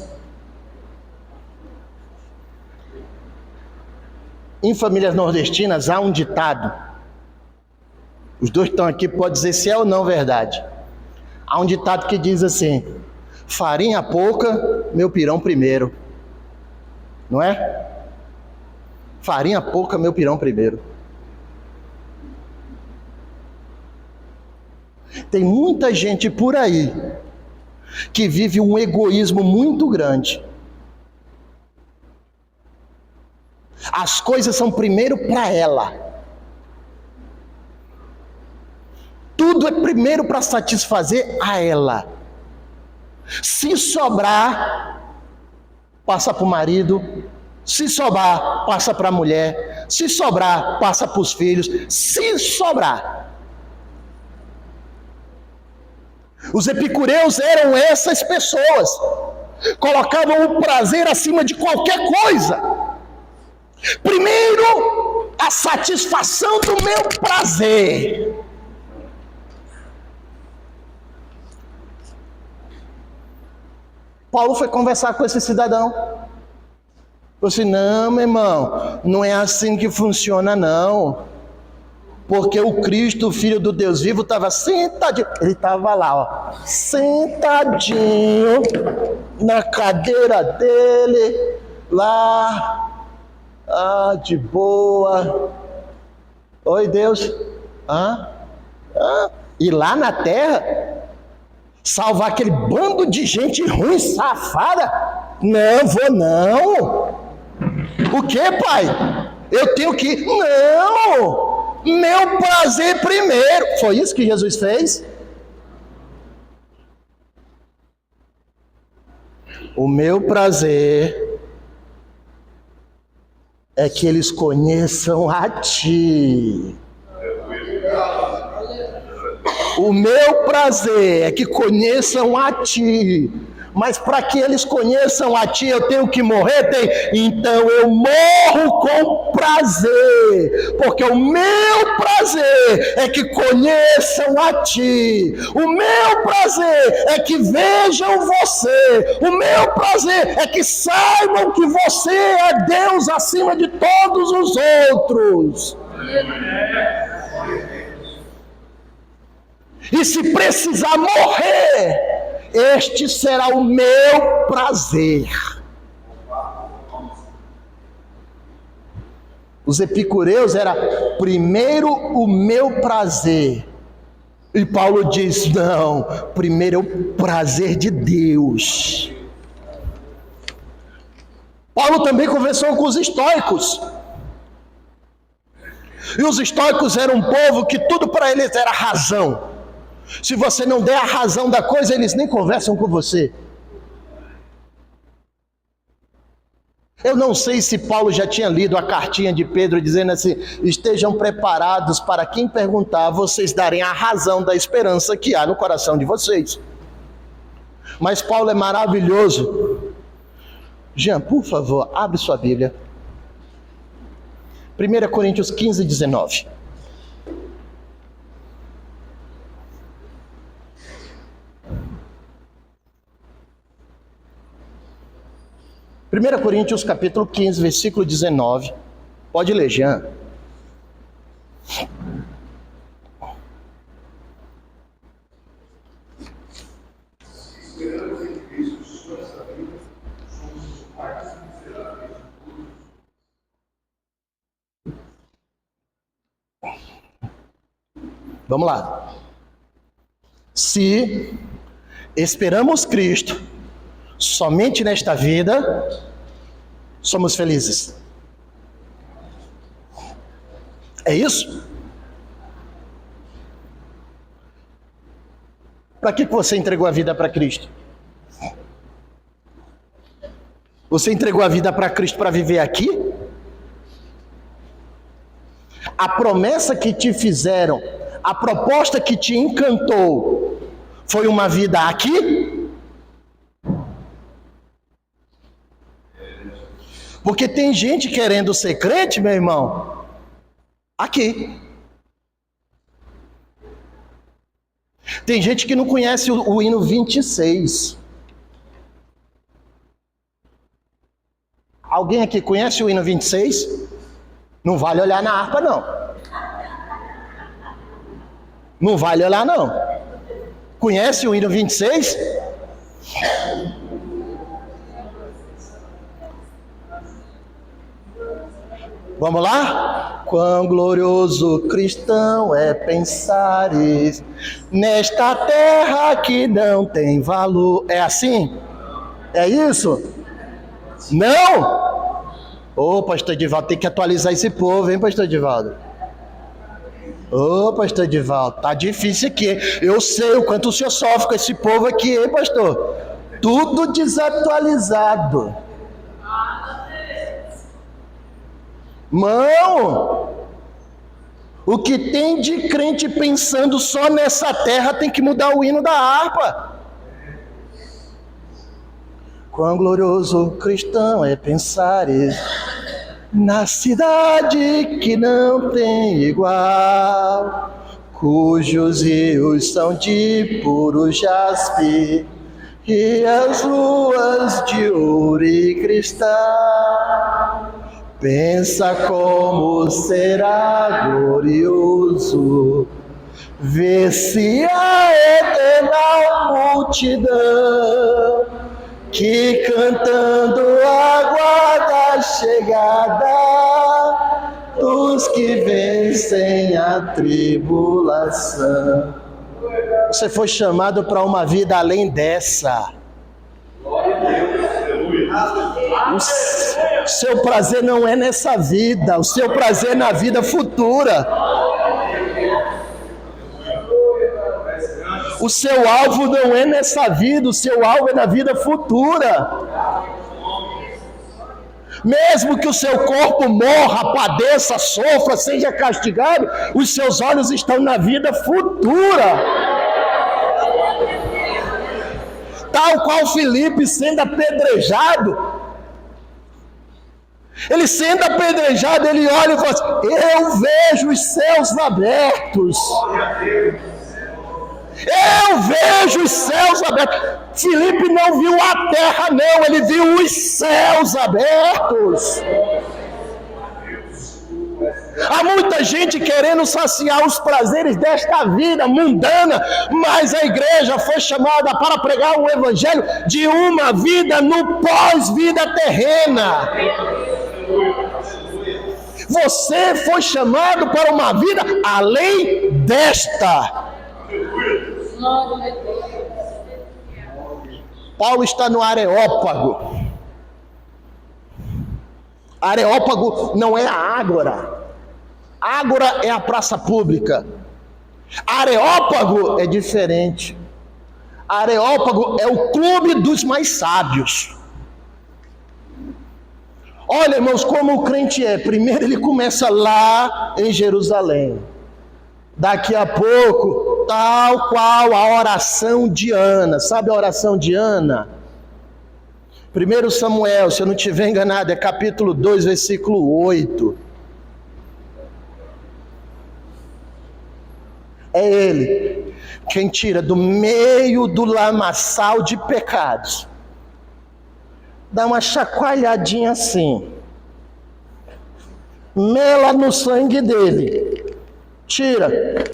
Speaker 2: Em famílias nordestinas há um ditado. Os dois estão aqui, pode dizer se é ou não verdade. Há um ditado que diz assim: farinha pouca, meu pirão primeiro. Não é? Farinha pouca, meu pirão primeiro. Tem muita gente por aí que vive um egoísmo muito grande. As coisas são primeiro para ela. Tudo é primeiro para satisfazer a ela. Se sobrar, passa para o marido. Se sobrar, passa para a mulher. Se sobrar, passa para os filhos. Se sobrar. Os epicureus eram essas pessoas. Colocavam o prazer acima de qualquer coisa. Primeiro, a satisfação do meu prazer. Paulo foi conversar com esse cidadão. Falou assim: não, meu irmão, não é assim que funciona, não. Porque o Cristo, o Filho do Deus vivo, estava sentadinho. Ele estava lá, ó, sentadinho na cadeira dele, lá, de boa. Oi, Deus. E lá na terra, salvar aquele bando de gente ruim, safada? Não, vou não. O que, pai? Eu tenho que... Não! Meu prazer primeiro. Foi isso que Jesus fez? O meu prazer é que eles conheçam a ti. O meu prazer é que conheçam a ti. Mas para que eles conheçam a ti, eu tenho que morrer? Então eu morro com prazer. Porque o meu prazer é que conheçam a ti. O meu prazer é que vejam você. O meu prazer é que saibam que você é Deus acima de todos os outros. E se precisar morrer, este será o meu prazer. Os epicureus era primeiro o meu prazer. E Paulo diz: não, primeiro é o prazer de Deus. Paulo também conversou com os estoicos. E os estoicos eram um povo que tudo para eles era razão. Se você não der a razão da coisa, eles nem conversam com você. Eu não sei se Paulo já tinha lido a cartinha de Pedro dizendo assim: estejam preparados para quem perguntar, vocês darem a razão da esperança que há no coração de vocês. Mas Paulo é maravilhoso. Jean, por favor, abre sua Bíblia. 1 Coríntios 15, 19. 1 Coríntios capítulo 15, versículo 19, Pode ler, Jean. Vamos lá. Se esperamos Cristo somente nesta vida, somos felizes. É isso? Para que você entregou a vida para Cristo? Você entregou a vida para Cristo para viver aqui? A promessa que te fizeram, a proposta que te encantou, foi uma vida aqui? Porque tem gente querendo ser crente, meu irmão, aqui. Tem gente que não conhece o hino 26. Alguém aqui conhece o hino 26? Não vale olhar na harpa, não. Não vale olhar, não. Conhece o hino 26? Vamos lá? Quão glorioso cristão é pensares nesta terra que não tem valor. É assim? É isso? Não? Ô, pastor Edivaldo, tem que atualizar esse povo, hein, pastor Edivaldo? Ô, pastor Edivaldo, tá difícil aqui. Eu sei o quanto o senhor sofre com esse povo aqui, hein, pastor? Tudo desatualizado. Mão, o que tem de crente pensando só nessa terra tem que mudar o hino da harpa. Quão glorioso cristão é pensar na cidade que não tem igual, cujos rios são de puro jaspe e as ruas de ouro e cristal. Pensa como será glorioso ver-se a eterna multidão que cantando aguarda a chegada dos que vencem a tribulação. Você foi chamado para uma vida além dessa. O seu prazer não é nessa vida, o seu prazer é na vida futura. O seu alvo não é nessa vida, o seu alvo é na vida futura. Mesmo que o seu corpo morra, padeça, sofra, seja castigado, os seus olhos estão na vida futura. Tal qual Filipe sendo apedrejado, ele sendo apedrejado, ele olha e fala assim: eu vejo os céus abertos. Eu vejo os céus abertos. Filipe não viu a terra, não, ele viu os céus abertos. Há muita gente querendo saciar os prazeres desta vida mundana, mas a igreja foi chamada para pregar o evangelho de uma vida no pós-vida terrena. Você foi chamado para uma vida além desta. Paulo está no Areópago. Areópago não é a ágora. Ágora é a praça pública. Areópago é diferente. Areópago é o clube dos mais sábios. Olha, irmãos, como o crente é. Primeiro ele começa lá em Jerusalém. Daqui a pouco, tal qual a oração de Ana. Sabe a oração de Ana? 1 Samuel, se eu não estiver enganado, é capítulo 2, versículo 8. É ele quem tira do meio do lamaçal de pecados. Dá uma chacoalhadinha assim. mela no sangue dele. Tira.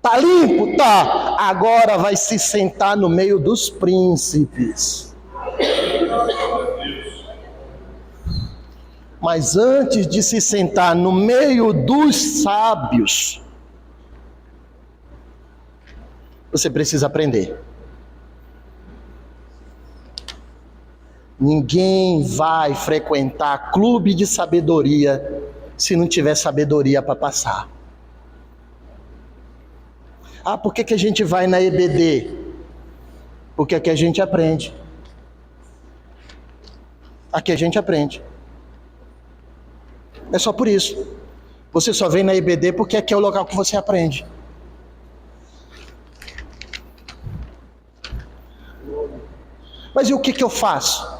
Speaker 2: Tá limpo? Tá. Agora vai se sentar no meio dos príncipes. Mas antes de se sentar no meio dos sábios, você precisa aprender. Ninguém vai frequentar clube de sabedoria se não tiver sabedoria para passar. Ah, por que a gente vai na EBD? Porque aqui a gente aprende. Aqui a gente aprende. É só por isso. Você só vem na EBD porque aqui é o local que você aprende. Mas e o que eu faço?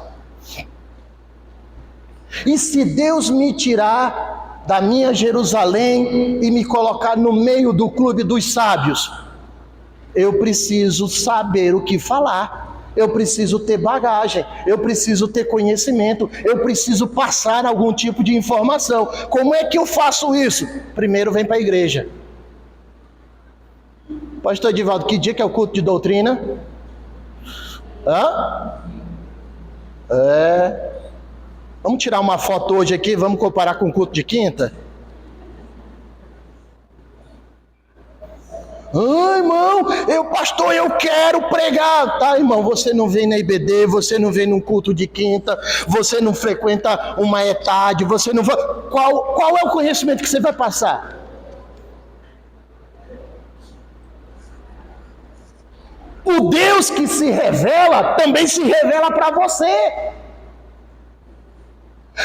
Speaker 2: E se Deus me tirar da minha Jerusalém e me colocar no meio do clube dos sábios? Eu preciso saber o que falar. Eu preciso ter bagagem, eu preciso ter conhecimento, eu preciso passar algum tipo de informação. Como é que eu faço isso? Primeiro vem para a igreja. Pastor Edivaldo, que dia que é o culto de doutrina? Vamos tirar uma foto hoje aqui, vamos comparar com o culto de quinta? Irmão, pastor, eu quero pregar. Tá, irmão, você não vem na IBD, você não vem num culto de quinta, você não frequenta uma ETAD, você não vai... Qual é o conhecimento que você vai passar? O Deus que se revela, também se revela para você.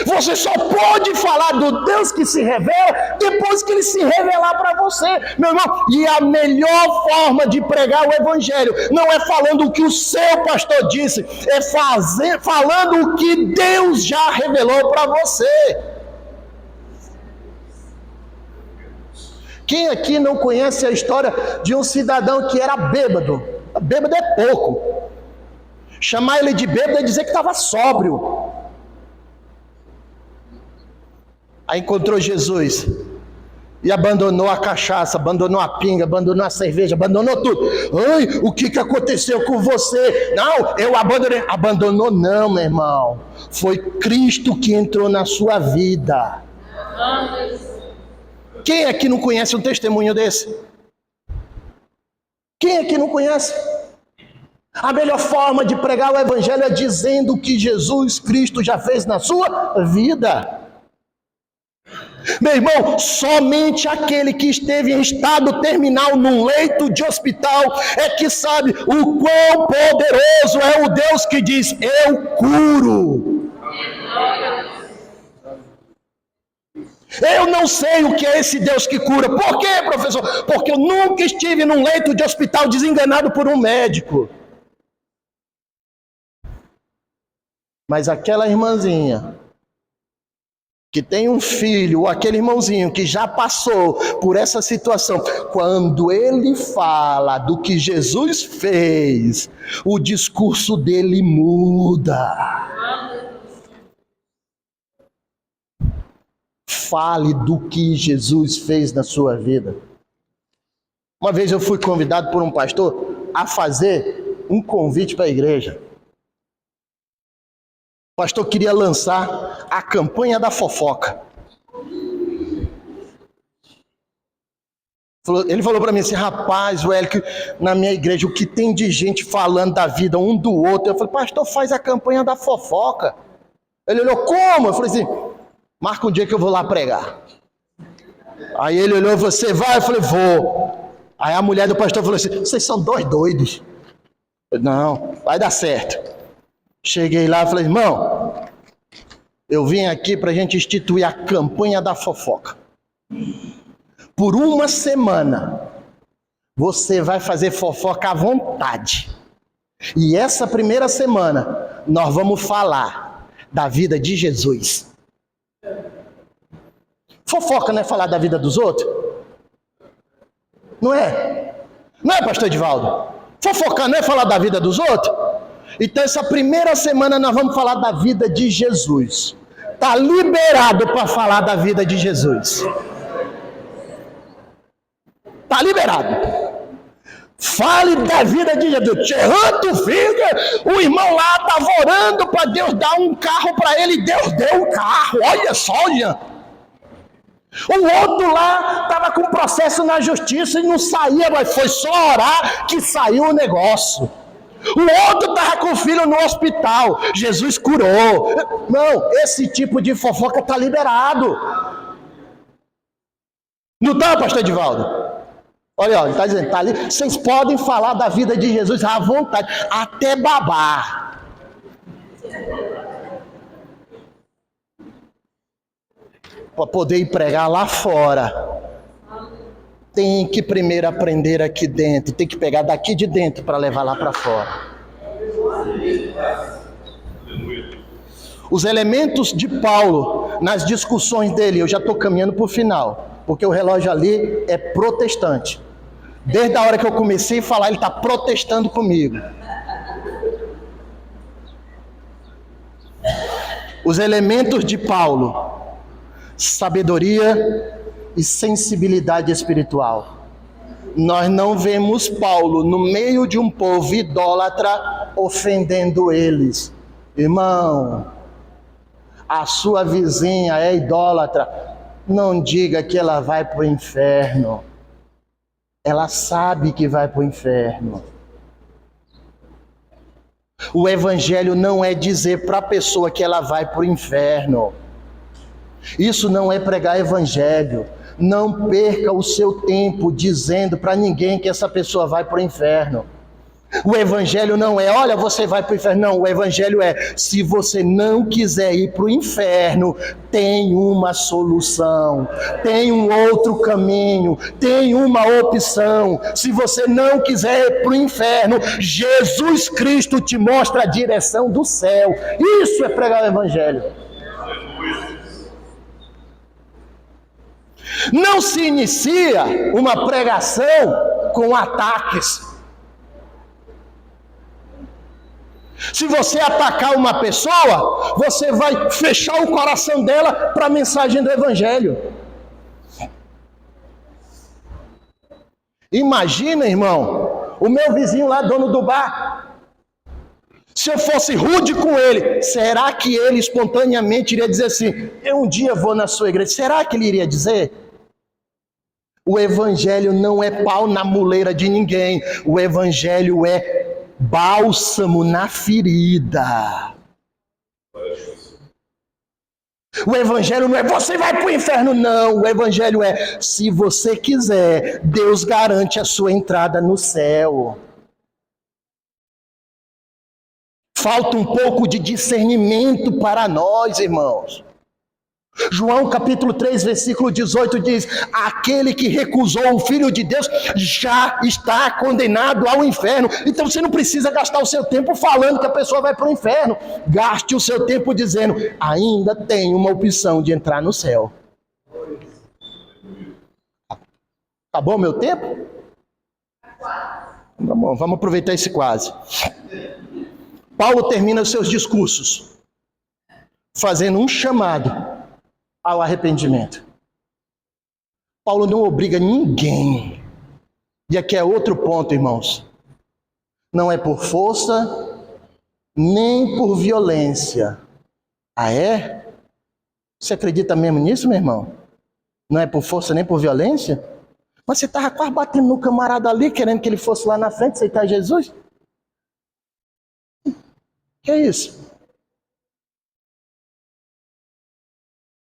Speaker 2: Você só pode falar do Deus que se revela depois que ele se revelar para você, meu irmão. E a melhor forma de pregar o evangelho não é falando o que o seu pastor disse, é falando o que Deus já revelou para você. Quem aqui não conhece a história de um cidadão que era bêbado? Bêbado é pouco. Chamar ele de bêbado é dizer que estava sóbrio. Aí encontrou Jesus e abandonou a cachaça, abandonou a pinga, abandonou a cerveja, abandonou tudo. Ai, o que aconteceu com você? Não, eu abandonei. Abandonou não, meu irmão. Foi Cristo que entrou na sua vida. Quem aqui não conhece um testemunho desse? Quem aqui não conhece? A melhor forma de pregar o evangelho é dizendo o que Jesus Cristo já fez na sua vida. Meu irmão, somente aquele que esteve em estado terminal num leito de hospital é que sabe o quão poderoso é o Deus que diz, eu curo. Eu não sei o que é esse Deus que cura. Por quê, professor? Porque eu nunca estive num leito de hospital desenganado por um médico. Mas aquela irmãzinha que tem um filho, ou aquele irmãozinho que já passou por essa situação, quando ele fala do que Jesus fez, o discurso dele muda. Fale do que Jesus fez na sua vida. Uma vez eu fui convidado por um pastor a fazer um convite para a igreja. O pastor queria lançar a campanha da fofoca. Ele falou para mim assim, rapaz, Wélio, na minha igreja o que tem de gente falando da vida um do outro. Eu falei, pastor, faz a campanha da fofoca. Ele olhou, como? Eu falei assim, marca um dia que eu vou lá pregar. Aí ele olhou, você vai? Eu falei, vou. Aí a mulher do pastor falou assim, vocês são dois doidos. Eu falei, não, vai dar certo. Cheguei lá e falei, irmão, eu vim aqui para a gente instituir a campanha da fofoca. Por uma semana, você vai fazer fofoca à vontade. E essa primeira semana, nós vamos falar da vida de Jesus. Fofoca não é falar da vida dos outros? Não é? Não é, pastor Edivaldo? Fofocar não é falar da vida dos outros? Então essa primeira semana nós vamos falar da vida de Jesus. está liberado para falar da vida de Jesus. Está liberado. Fale da vida de Jesus. Gerando fica, o irmão lá estava orando para Deus dar um carro para ele. Deus deu um carro. Olha só, olha. O outro lá estava com processo na justiça e não saía, mas foi só orar que saiu o negócio. O outro estava com o filho no hospital. Jesus curou. Não, esse tipo de fofoca está liberado. Não está, pastor Edivaldo? Olha, ele está dizendo, tá ali, vocês podem falar da vida de Jesus à vontade, até babar. Para poder ir pregar lá fora, tem que primeiro aprender aqui dentro, tem que pegar daqui de dentro para levar lá para fora. Os elementos de Paulo nas discussões dele, eu já estou caminhando para o final, porque o relógio ali é protestante. Desde a hora que eu comecei a falar, ele está protestando comigo. Os elementos de Paulo: sabedoria e sensibilidade espiritual. Nós não vemos Paulo no meio de um povo idólatra ofendendo eles. Irmão, a sua vizinha é idólatra, não diga que ela vai para o inferno. Ela sabe que vai para o inferno. O evangelho não é dizer para a pessoa que ela vai para o inferno. Isso não é pregar evangelho. Não perca o seu tempo dizendo para ninguém que essa pessoa vai para o inferno. O evangelho não é, olha, você vai para o inferno. Não, o evangelho é, se você não quiser ir para o inferno, tem uma solução, tem um outro caminho, tem uma opção. Se você não quiser ir para o inferno, Jesus Cristo te mostra a direção do céu. Isso é pregar o evangelho. Não se inicia uma pregação com ataques. Se você atacar uma pessoa, você vai fechar o coração dela para a mensagem do evangelho. Imagina, irmão, o meu vizinho lá, dono do bar. Se eu fosse rude com ele, será que ele espontaneamente iria dizer assim, eu um dia vou na sua igreja? Será que ele iria dizer? O evangelho não é pau na muleira de ninguém. O evangelho é bálsamo na ferida. O evangelho não é você vai para o inferno, não. O evangelho é, se você quiser, Deus garante a sua entrada no céu. Falta um pouco de discernimento para nós, irmãos. João capítulo 3, versículo 18 diz, aquele que recusou o Filho de Deus já está condenado ao inferno. Então você não precisa gastar o seu tempo falando que a pessoa vai para o inferno. Gaste o seu tempo dizendo, ainda tem uma opção de entrar no céu. Acabou meu tempo? Vamos aproveitar esse quase. Paulo termina os seus discursos fazendo um chamado ao arrependimento. Paulo não obriga ninguém. E aqui é outro ponto, irmãos. Não é por força, nem por violência. Ah, é? Você acredita mesmo nisso, meu irmão? Não é por força, nem por violência? Mas você estava quase batendo no camarada ali, querendo que ele fosse lá na frente aceitar Jesus? Que é isso?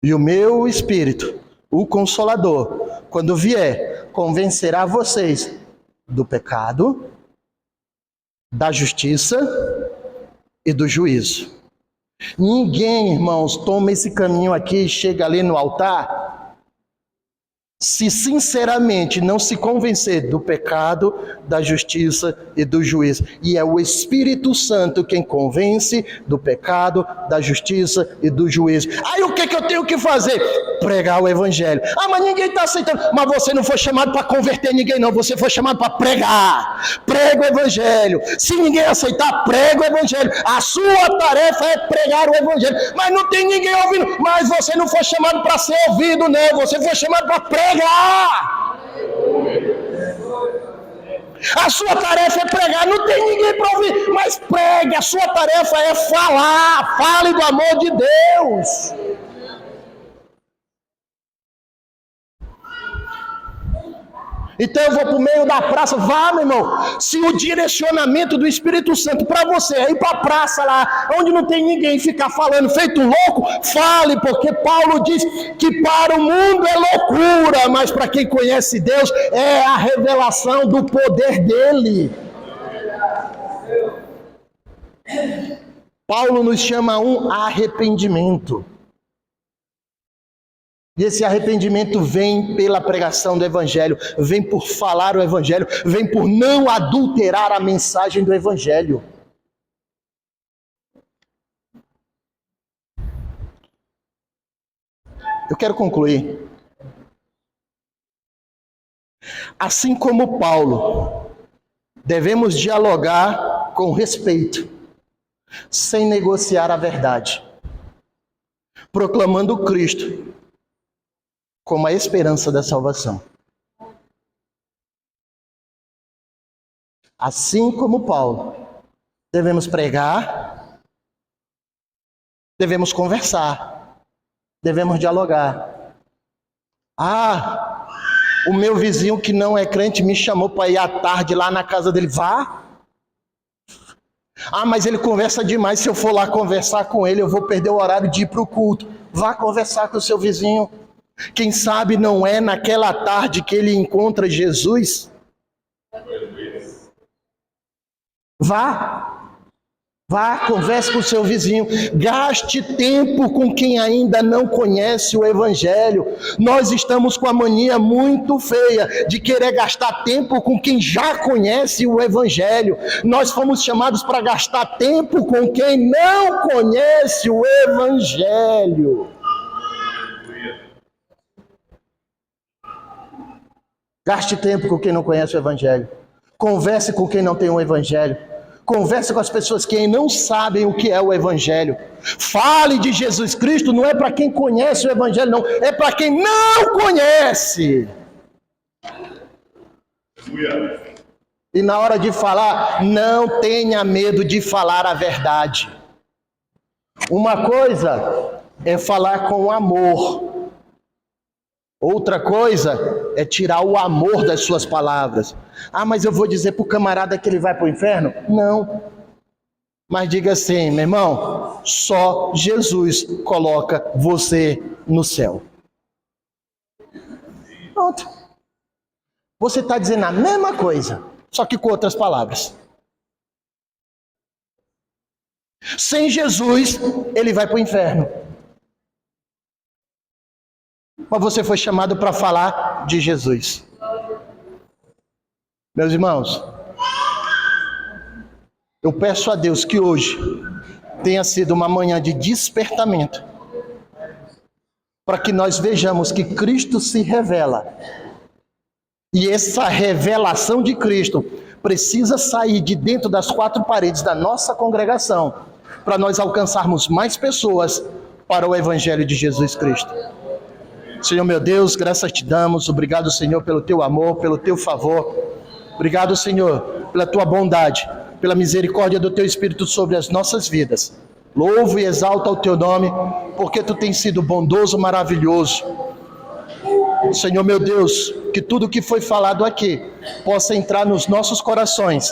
Speaker 2: E o meu Espírito, o Consolador, quando vier, convencerá vocês do pecado, da justiça e do juízo. Ninguém, irmãos, toma esse caminho aqui e chega ali no altar se sinceramente não se convencer do pecado, da justiça e do juízo. E é o Espírito Santo quem convence do pecado, da justiça e do juízo. Aí o que eu tenho que fazer? Pregar o evangelho. Ah, mas ninguém está aceitando. Mas você não foi chamado para converter ninguém, não. Você foi chamado para pregar. Prega o evangelho. Se ninguém aceitar, prega o evangelho. A sua tarefa é pregar o evangelho. Mas não tem ninguém ouvindo. Mas você não foi chamado para ser ouvido, não. Você foi chamado para pregar. A sua tarefa é pregar. Não tem ninguém para ouvir, mas pregue. A sua tarefa é falar. Fale do amor de Deus. Então eu vou para o meio da praça. Vá, meu irmão. Se o direcionamento do Espírito Santo para você é ir para a praça lá, onde não tem ninguém, ficar falando feito louco, fale, porque Paulo diz que para o mundo é loucura, mas para quem conhece Deus é a revelação do poder dele. Paulo nos chama a um arrependimento. E esse arrependimento vem pela pregação do Evangelho, vem por falar o Evangelho, vem por não adulterar a mensagem do Evangelho. Eu quero concluir. Assim como Paulo, devemos dialogar com respeito, sem negociar a verdade, proclamando Cristo como a esperança da salvação. Assim como Paulo, devemos pregar, devemos conversar, devemos dialogar. Ah, o meu vizinho que não é crente me chamou para ir à tarde lá na casa dele. Vá. Ah, mas ele conversa demais. Se eu for lá conversar com ele, eu vou perder o horário de ir para o culto. Vá conversar com o seu vizinho. Quem sabe não é naquela tarde que ele encontra Jesus? Vá, converse com o seu vizinho. Gaste tempo com quem ainda não conhece o Evangelho. Nós estamos com a mania muito feia de querer gastar tempo com quem já conhece o Evangelho. Nós fomos chamados para gastar tempo com quem não conhece o Evangelho. Gaste tempo com quem não conhece o Evangelho. Converse com quem não tem o Evangelho. Converse com as pessoas que não sabem o que é o Evangelho. Fale de Jesus Cristo, não é para quem conhece o Evangelho, não. É para quem não conhece. E na hora de falar, não tenha medo de falar a verdade. Uma coisa é falar com amor. Outra coisa é tirar o amor das suas palavras. Ah, mas eu vou dizer para o camarada que ele vai para o inferno? Não. Mas diga assim, meu irmão, só Jesus coloca você no céu. Pronto. Você está dizendo a mesma coisa, só que com outras palavras. Sem Jesus, ele vai para o inferno. Mas você foi chamado para falar de Jesus. Meus irmãos, eu peço a Deus que hoje tenha sido uma manhã de despertamento, para que nós vejamos que Cristo se revela. E essa revelação de Cristo precisa sair de dentro das quatro paredes da nossa congregação, para nós alcançarmos mais pessoas para o Evangelho de Jesus Cristo. Senhor meu Deus, graças te damos. Obrigado, Senhor, pelo teu amor, pelo teu favor. Obrigado, Senhor, pela tua bondade, pela misericórdia do teu Espírito sobre as nossas vidas. Louvo e exalto o teu nome, porque tu tens sido bondoso, maravilhoso. Senhor meu Deus, que tudo que foi falado aqui possa entrar nos nossos corações,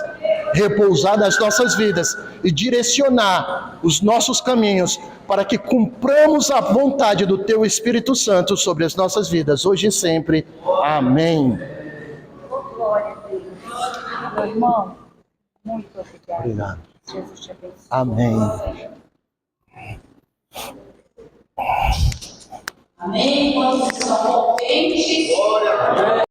Speaker 2: repousar nas nossas vidas e direcionar os nossos caminhos para que cumpramos a vontade do teu Espírito Santo sobre as nossas vidas, hoje e sempre. Amém.
Speaker 1: Glória a Deus. Meu irmão, muito obrigado.
Speaker 2: Obrigado.
Speaker 1: Jesus te abençoe.
Speaker 2: Amém.
Speaker 3: Amém. Quando estão contentes, glória a Deus.